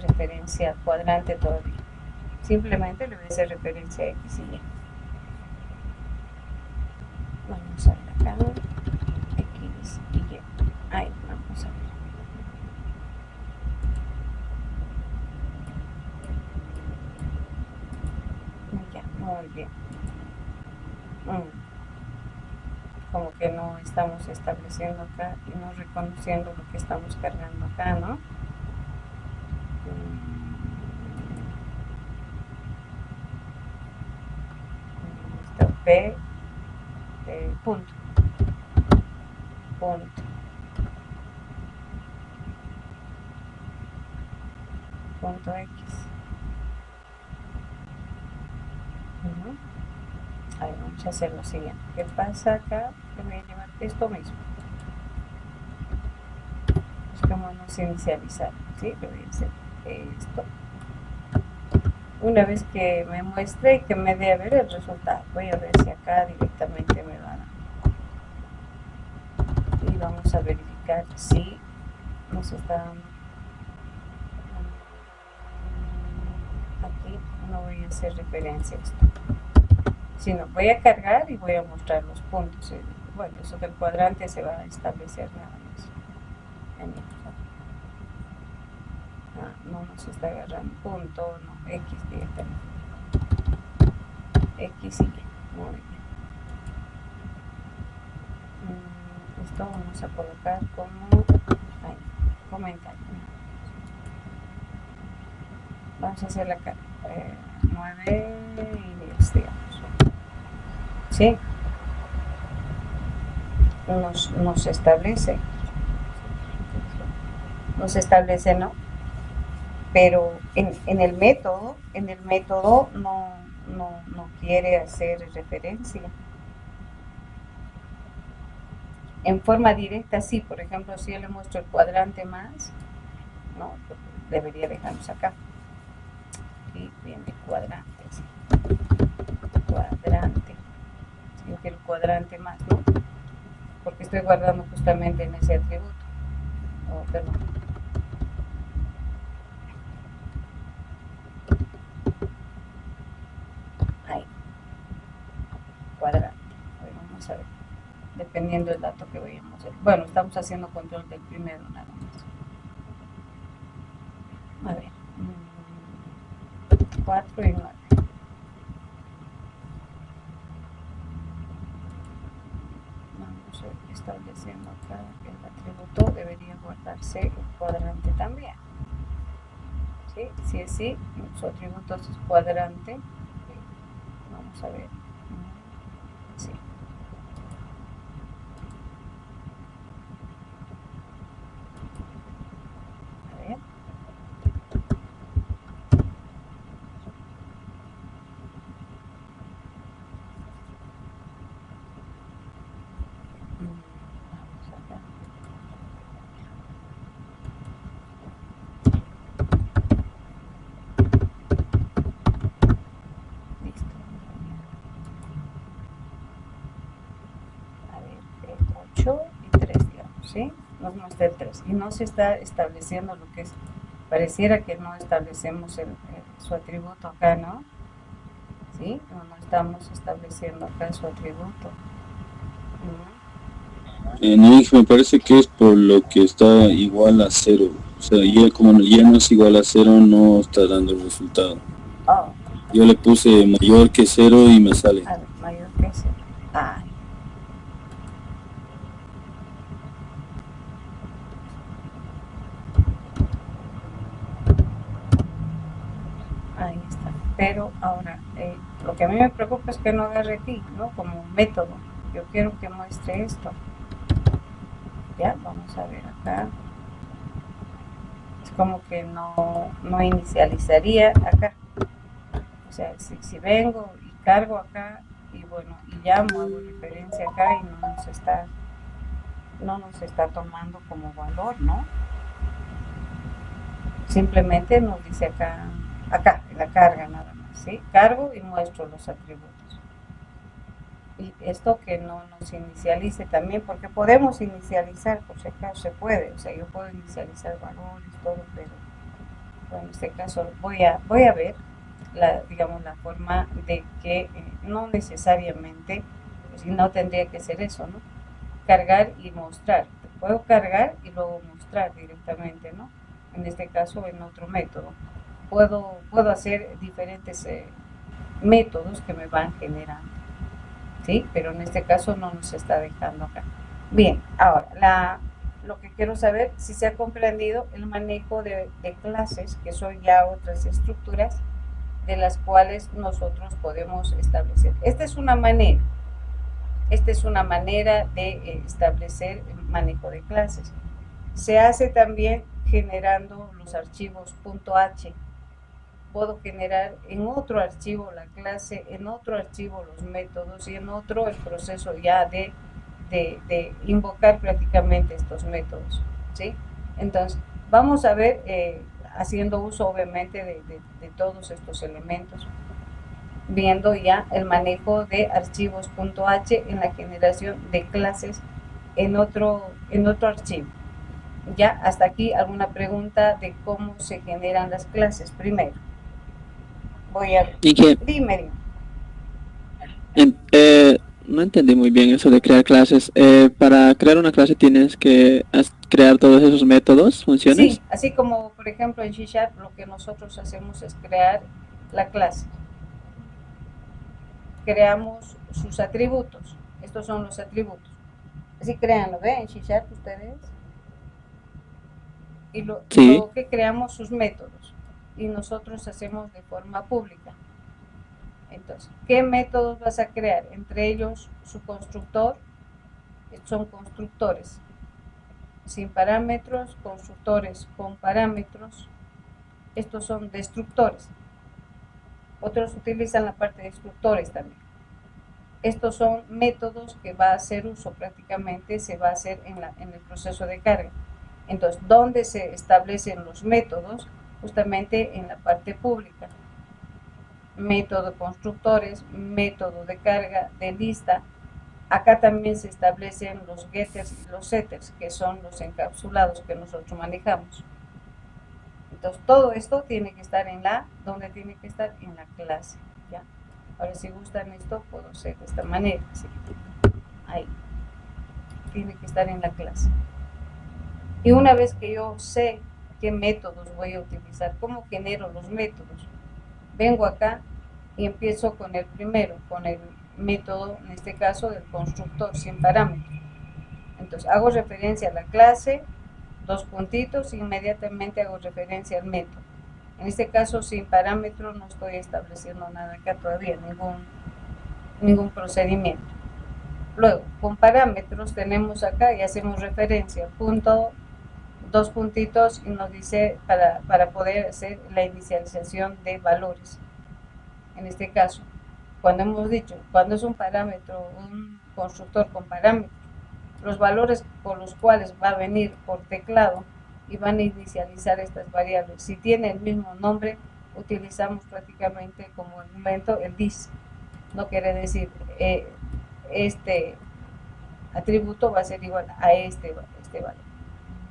referencia al cuadrante todavía. Simplemente le voy a hacer referencia a X y Y. Vamos a ver acá. X y Y. Ahí, vamos a ver. Ya, muy bien. Como que no estamos estableciendo acá y no reconociendo lo que estamos cargando acá, ¿no? P, punto, punto X. Ahí vamos a hacer lo siguiente. ¿Qué pasa acá? Le voy a llevar esto mismo. Buscamos inicializar, ¿sí? Le voy a hacer esto. Una vez que me muestre y que me dé a ver el resultado, voy a ver si acá directamente me va a dar. Y vamos a verificar si nos está dando. Aquí no voy a hacer referencia a esto, sino voy a cargar y voy a mostrar los puntos. Bueno, eso del cuadrante se va a establecer nada más. No nos está agarrando punto, no, X directamente. X y Y, muy bien. Esto vamos a colocar como ahí, comentario. Vamos a hacer la 9 y 10, digamos. ¿Sí? Nos establece, ¿no? Pero en el método no quiere hacer referencia. En forma directa sí, por ejemplo, si yo le muestro el cuadrante más, no, debería dejarnos acá. Aquí viene cuadrantes. Cuadrante. Yo quiero el cuadrante más, ¿no? Porque estoy guardando justamente en ese atributo. Oh, perdón. Ahí. Cuadrante. Hoy vamos a ver. Dependiendo del dato que vayamos a hacer. Bueno, estamos haciendo control del primero nada más. A ver. 4 y 9. Vamos a ir estableciendo acá el atributo. Debería guardarse el cuadrante también. ¿Sí? Si es así, su atributo es cuadrante. Vamos a ver. Sí. A ver. Vamos acá. Listo. A ver, 8 y 3, digamos, ¿sí? Nos muestra el 3 y no se está estableciendo lo que es, pareciera que no establecemos su atributo acá, ¿no? ¿Sí? No estamos estableciendo acá su atributo. No, hija, me parece que es por lo que está igual a 0. O sea, ya como ya no es igual a 0, no está dando el resultado. Oh. Yo le puse mayor que 0 y me sale. A ver, mayor que 0. Ah. Ahí está. Pero ahora, lo que a mí me preocupa es que no agarre aquí, ¿no? Como un método. Yo quiero que muestre esto. Ya, vamos a ver acá. Es como que no inicializaría acá. O sea, si vengo y cargo acá, y bueno, y llamo, hago referencia acá y no nos está tomando como valor, ¿no? Simplemente nos dice acá, en la carga nada más, ¿sí? Cargo y muestro los atributos. Y esto que no nos inicialice también, porque podemos inicializar, por si acaso se puede, o sea, yo puedo inicializar valores, todo, pero bueno, en este caso voy a ver digamos, la forma de que no necesariamente, pues, no tendría que ser eso, ¿no? Cargar y mostrar. Puedo cargar y luego mostrar directamente, ¿no? En este caso, en otro método. Puedo hacer diferentes métodos que me van generando, ¿sí? Pero en este caso no nos está dejando acá. Bien, ahora, lo que quiero saber, si se ha comprendido el manejo de clases, que son ya otras estructuras de las cuales nosotros podemos establecer. Esta es una manera de establecer el manejo de clases. Se hace también generando los archivos .h. Puedo generar en otro archivo la clase, en otro archivo los métodos y en otro el proceso ya de invocar prácticamente estos métodos, ¿sí? Entonces, vamos a ver, haciendo uso obviamente de todos estos elementos, viendo ya el manejo de archivos .h en la generación de clases en otro archivo. Ya, hasta aquí alguna pregunta de cómo se generan las clases. Primero, voy a... Dime. No entendí muy bien eso de crear clases. Para crear una clase tienes que crear todos esos métodos, funciones. Sí, así como por ejemplo en C# lo que nosotros hacemos es crear la clase. Creamos sus atributos. Estos son los atributos. Sí, créanlo, ¿ven? En Shishat ustedes. Y Sí. luego que creamos sus métodos. Y nosotros hacemos de forma pública. Entonces, ¿qué métodos vas a crear? Entre ellos, su constructor, son constructores sin parámetros, constructores con parámetros. Estos son destructores. Otros utilizan la parte de destructores también. Estos son métodos que va a hacer uso prácticamente, se va a hacer en el proceso de carga. Entonces, ¿dónde se establecen los métodos? Justamente en la parte pública. Método de constructores, método de carga, de lista. Acá también se establecen los getters y los setters, que son los encapsulados que nosotros manejamos. Entonces, todo esto tiene que estar ¿dónde tiene que estar? En la clase, ¿ya? Ahora, si gustan esto, puedo hacer de esta manera, ¿sí? Ahí. Tiene que estar en la clase. Y una vez que yo sé qué métodos voy a utilizar, cómo genero los métodos, vengo acá y empiezo con el primero, con el método, en este caso, del constructor sin parámetros. Entonces, hago referencia a la clase, 2 puntitos, e inmediatamente hago referencia al método. En este caso, sin parámetros, no estoy estableciendo nada acá todavía, ningún procedimiento. Luego, con parámetros tenemos acá y hacemos referencia, punto, 2 puntitos, y nos dice para poder hacer la inicialización de valores. En este caso, cuando hemos dicho, cuando es un parámetro, un constructor con parámetros, los valores por los cuales va a venir por teclado y van a inicializar estas variables. Si tiene el mismo nombre, utilizamos prácticamente como argumento el this. No quiere decir este atributo va a ser igual a este valor.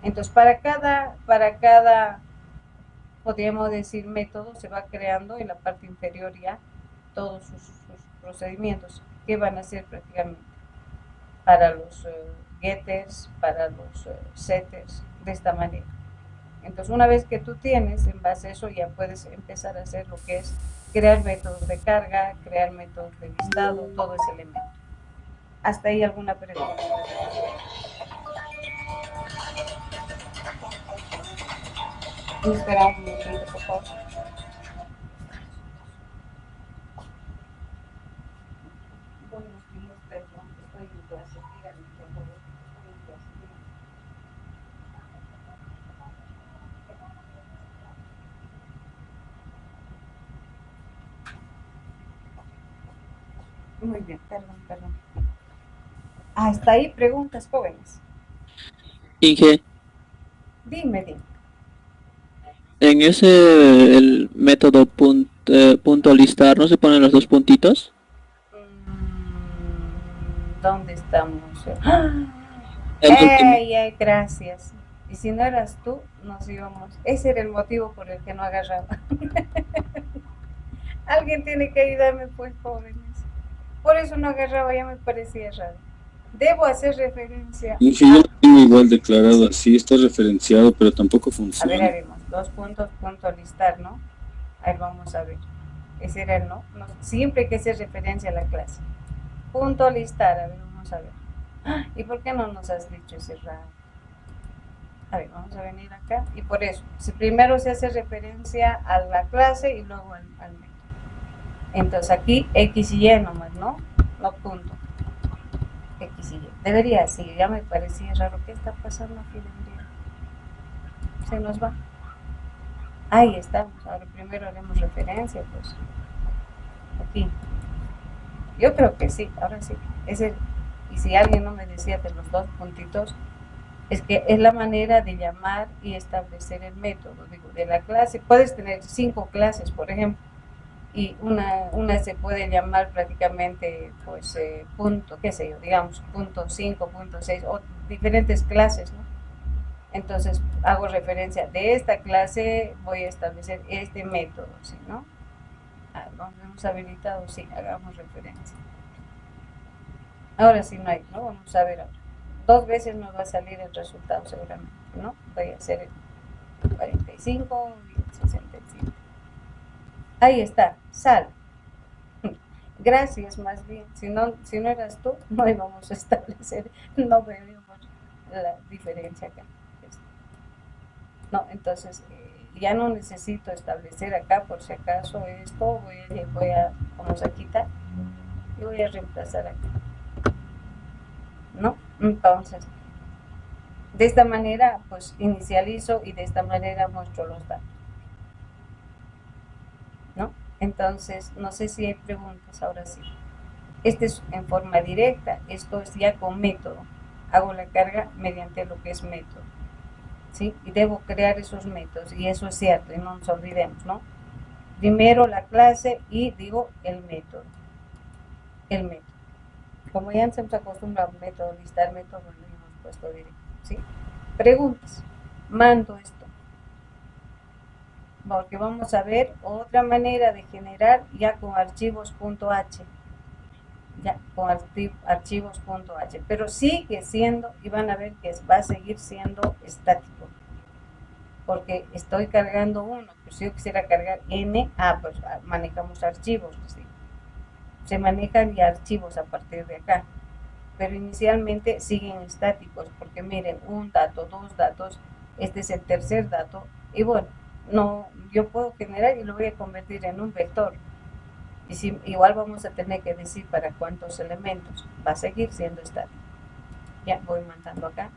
Entonces, para cada, podríamos decir, método, se va creando en la parte inferior ya todos sus procedimientos que van a ser prácticamente para los getters, para los setters, de esta manera. Entonces, una vez que tú tienes, en base a eso ya puedes empezar a hacer lo que es crear métodos de carga, crear métodos de listado, todo ese elemento. ¿Hasta ahí alguna pregunta? Espera un momentito, por favor. Buenos días, perdón, estoy en clase. Díganme, por favor. Estoy en clase. Muy bien, perdón. Hasta ahí preguntas, jóvenes. Inge, Dime. en el método punto listar, ¿no se ponen los 2 puntitos? ¿Dónde estamos? Gracias. Y si no eras tú, nos íbamos. Ese era el motivo por el que no agarraba. Alguien tiene que ayudarme, pues, jóvenes. Por eso no agarraba, ya me parecía raro. Debo hacer referencia. Y yo lo tengo igual declarado, así está referenciado, pero tampoco funciona. A ver, haremos 2 puntos, punto listar, ¿no? Ahí vamos a ver. Ese era el no. Siempre hay que hacer referencia a la clase. Punto listar, a ver, vamos a ver. ¿Y por qué no nos has dicho ese raro? A ver, vamos a venir acá. Y por eso, primero se hace referencia a la clase y luego al método. Entonces aquí X y Y nomás, ¿no? No punto. X y Y. Debería, sí, ya me parecía raro. ¿Qué está pasando aquí? Debería. Se nos va. Ahí estamos. Ahora primero haremos referencia, pues. Aquí. Yo creo que sí, ahora sí. Y si alguien no me decía de los 2 puntitos, es que es la manera de llamar y establecer el método, digo, de la clase. Puedes tener 5 clases, por ejemplo, y una se puede llamar prácticamente, pues, punto, qué sé yo, digamos, punto 5, punto 6, o diferentes clases, ¿no? Entonces, hago referencia de esta clase, voy a establecer este método, ¿sí, no? ¿Lo hemos habilitado? Sí, hagamos referencia. Ahora sí no hay, ¿no? Vamos a ver ahora. 2 veces nos va a salir el resultado seguramente, ¿no? Voy a hacer el 45 y el 65. Ahí está, sal. Gracias, más bien. Si no eras tú, no íbamos a establecer, no veríamos la diferencia acá. No, entonces ya no necesito establecer acá, por si acaso esto, vamos a quitar y voy a reemplazar acá. ¿No? Entonces, de esta manera, pues inicializo y de esta manera muestro los datos. ¿No? Entonces, no sé si hay preguntas, ahora sí. Este es en forma directa, esto es ya con método. Hago la carga mediante lo que es método. ¿Sí? Y debo crear esos métodos, y eso es cierto, y no nos olvidemos, ¿no? Primero la clase y digo el método. El método. Como ya nos hemos acostumbrado a método, listar método, lo hemos puesto directo, ¿sí? Preguntas. Mando esto. Porque vamos a ver otra manera de generar ya con archivos.h. Ya, con archivos.h. Pero sigue siendo, y van a ver que va a seguir siendo estático. Porque estoy cargando uno. Pues si yo quisiera cargar n, pues manejamos archivos. ¿Sí? Se manejan ya archivos a partir de acá. Pero inicialmente siguen estáticos, porque miren, un dato, dos datos, este es el tercer dato, y bueno, no, yo puedo generar y lo voy a convertir en un vector. Y si, igual vamos a tener que decir para cuántos elementos, va a seguir siendo estático. Ya, voy mandando acá.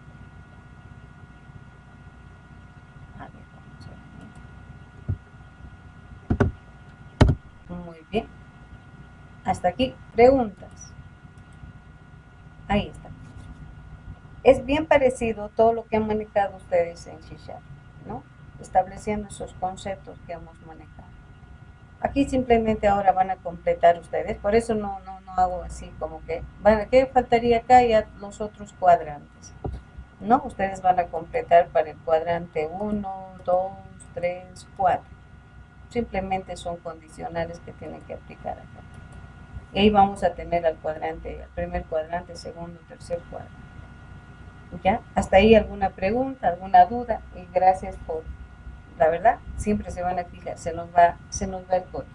A ver, vamos a ver. Muy bien. Hasta aquí, preguntas. Ahí está. Es bien parecido todo lo que han manejado ustedes en C#, ¿no? Estableciendo esos conceptos que hemos manejado. Aquí simplemente ahora van a completar ustedes, por eso no hago así como que, ¿qué faltaría acá? Ya los otros cuadrantes, ¿no? Ustedes van a completar para el cuadrante 1, 2, 3, 4. Simplemente son condicionales que tienen que aplicar acá. Y ahí vamos a tener al cuadrante, al primer cuadrante, segundo, tercer cuadrante. ¿Ya? ¿Hasta ahí alguna pregunta, alguna duda? Y gracias por, la verdad, siempre se van a fijar, se nos va el código.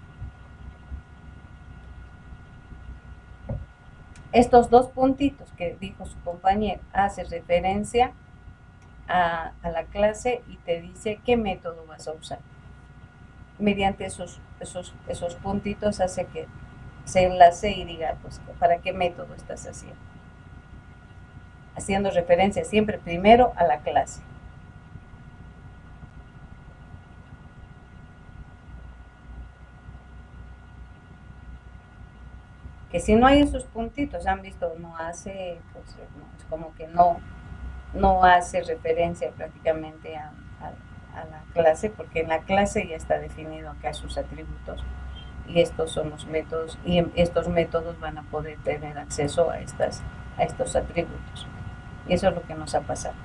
Estos dos puntitos que dijo su compañero hace referencia a la clase y te dice qué método vas a usar. Mediante esos puntitos hace que se enlace y diga, pues, ¿para qué método estás haciendo? Haciendo referencia siempre primero a la clase. Que si no hay esos puntitos, han visto, no hace, pues, no, es como que no hace referencia prácticamente a la clase, porque en la clase ya está definido acá sus atributos, y estos son los métodos, y estos métodos van a poder tener acceso a estos atributos. Y eso es lo que nos ha pasado.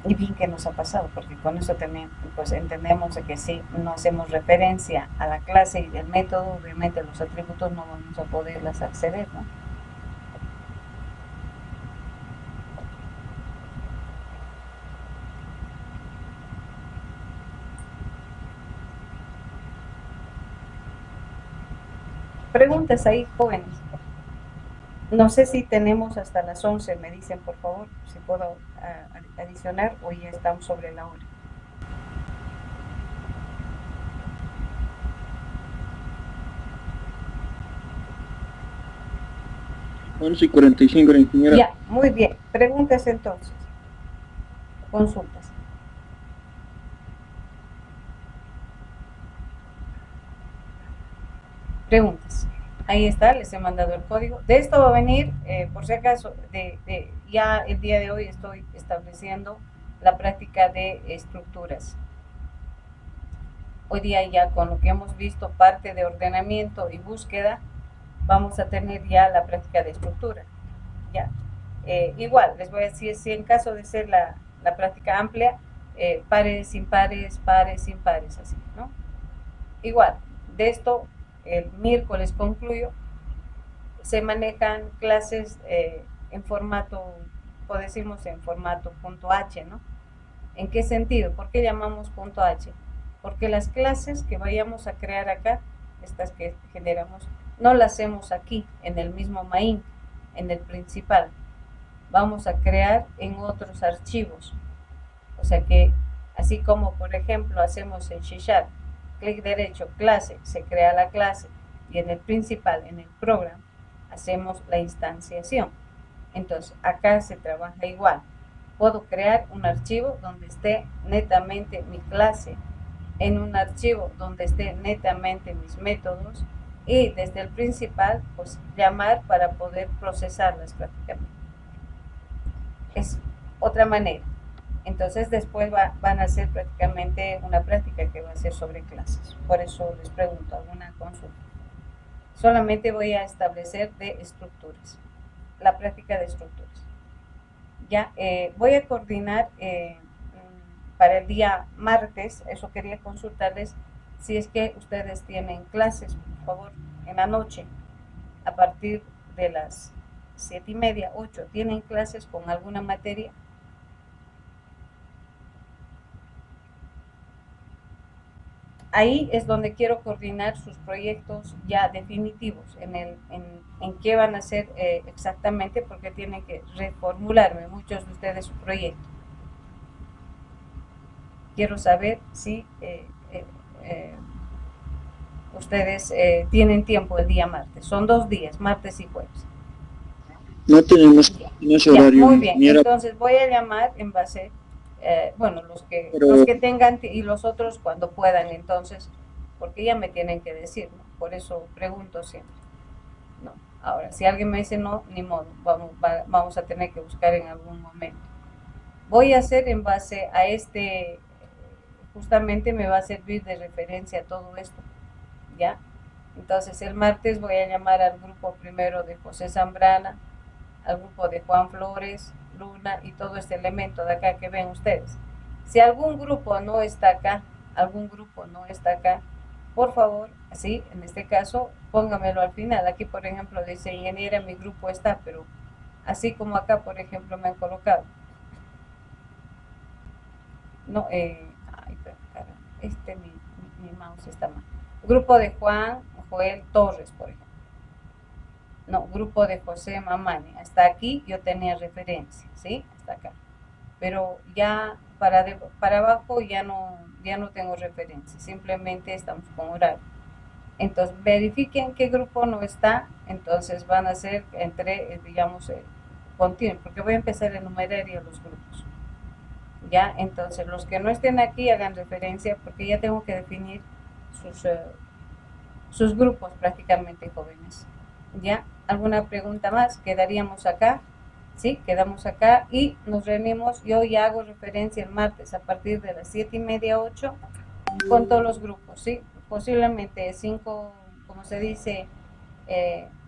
Y bien que nos ha pasado, porque con eso también pues entendemos de que si no hacemos referencia a la clase y del método, obviamente los atributos no vamos a poderlas acceder, ¿no? Preguntas ahí, jóvenes. No sé si tenemos hasta las 11, me dicen por favor, si puedo adicionar o ya estamos sobre la hora. Once y 45, ingeniera. Ya, muy bien. Preguntas entonces. Consultas. Preguntas. Ahí está, les he mandado el código. De esto va a venir, por si acaso, ya el día de hoy estoy estableciendo la práctica de estructuras. Hoy día ya con lo que hemos visto, parte de ordenamiento y búsqueda, vamos a tener ya la práctica de estructura. Ya. Igual, les voy a decir, si en caso de ser la práctica amplia, pares, impares, pares, impares, así, ¿no? Igual, de esto el miércoles concluyo, se manejan clases en formato, o decimos en formato .h, ¿no? ¿En qué sentido? ¿Por qué llamamos .h? Porque las clases que vayamos a crear acá estas que generamos, no las hacemos aquí, en el mismo main, en el principal. Vamos a crear en otros archivos. O sea que, así como por ejemplo hacemos en C#, clic derecho, clase, se crea la clase, y en el principal, en el programa, hacemos la instanciación. Entonces, acá se trabaja igual. Puedo crear un archivo donde esté netamente mi clase, en un archivo donde esté netamente mis métodos, y desde el principal, pues llamar para poder procesarlas prácticamente. Es otra manera. Entonces después van a hacer prácticamente una práctica que va a ser sobre clases. Por eso les pregunto alguna consulta. Solamente voy a establecer de estructuras, la práctica de estructuras. Ya, voy a coordinar para el día martes, eso quería consultarles, si es que ustedes tienen clases, por favor, en la noche, a partir de las 7:30, 8, ¿tienen clases con alguna materia? Ahí es donde quiero coordinar sus proyectos ya definitivos, en qué van a hacer exactamente, porque tienen que reformularme muchos de ustedes su proyecto. Quiero saber si ustedes tienen tiempo el día martes. Son 2 días, martes y jueves. No tenemos horario. Muy bien, entonces voy a llamar en base, bueno, los que tengan y los otros cuando puedan, entonces, porque ya me tienen que decir, ¿no? Por eso pregunto siempre. No, ahora, si alguien me dice no, ni modo, vamos a tener que buscar en algún momento. Voy a hacer en base a justamente me va a servir de referencia todo esto, ¿ya? Entonces el martes voy a llamar al grupo primero de José Zambrana, al grupo de Juan Flores, Luna y todo este elemento de acá que ven ustedes. Si algún grupo no está acá, por favor, sí, en este caso, póngamelo al final. Aquí, por ejemplo, dice ingeniera, mi grupo está, pero así como acá, por ejemplo, me han colocado. No, ay, pero caramba, mi mouse está mal. Grupo de Juan Joel Torres, por ejemplo. No, grupo de José Mamani. Hasta aquí yo tenía referencia, ¿sí? Hasta acá. Pero ya para abajo ya no tengo referencia. Simplemente estamos con horario. Entonces, verifiquen qué grupo no está. Entonces van a ser digamos, continuo, porque voy a empezar a enumerar ya los grupos. Ya, entonces los que no estén aquí hagan referencia, porque ya tengo que definir sus grupos prácticamente, jóvenes. ¿Ya? ¿Alguna pregunta más? ¿Quedaríamos acá? Sí, quedamos acá y nos reunimos. Yo ya hago referencia el martes a partir de las 7:30, 8, con todos los grupos, ¿sí? Posiblemente 5, como se dice,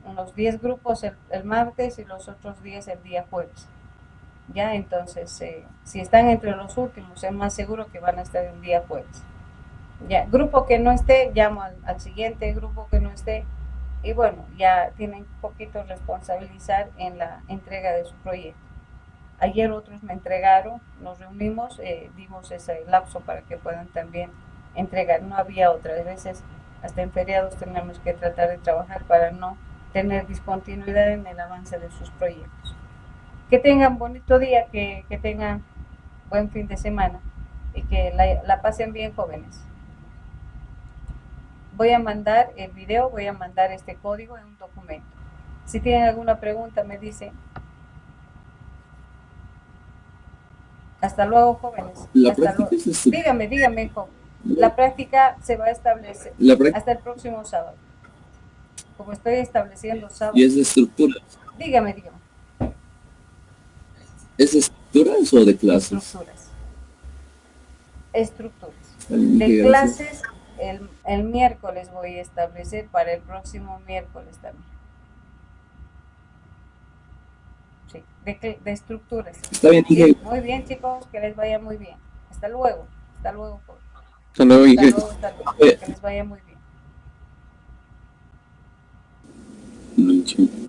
unos 10 grupos el martes y los otros 10 el día jueves. Ya, entonces, si están entre los últimos, es más seguro que van a estar el día jueves. Ya, grupo que no esté, llamo al siguiente grupo que no esté. Y bueno, ya tienen un poquito responsabilizar en la entrega de su proyecto. Ayer otros me entregaron, nos reunimos, dimos ese lapso para que puedan también entregar. No había otras veces, hasta en feriados tenemos que tratar de trabajar para no tener discontinuidad en el avance de sus proyectos. Que tengan bonito día, que tengan buen fin de semana y que la pasen bien, jóvenes. Voy a mandar el video, voy a mandar este código en un documento. Si tienen alguna pregunta, me dicen. Hasta luego, jóvenes. Hasta luego. Dígame, joven. La práctica se va a establecer hasta el próximo sábado. Como estoy estableciendo sábado. ¿Y es de estructuras? Dígame. ¿Es de estructuras o de clases? Estructuras. De clases, el miércoles voy a establecer para el próximo miércoles también. Sí, de estructuras. Está bien, Inge. Muy bien, chicos, que les vaya muy bien. Hasta luego, joven. Hasta luego, Inge. Que les vaya muy bien.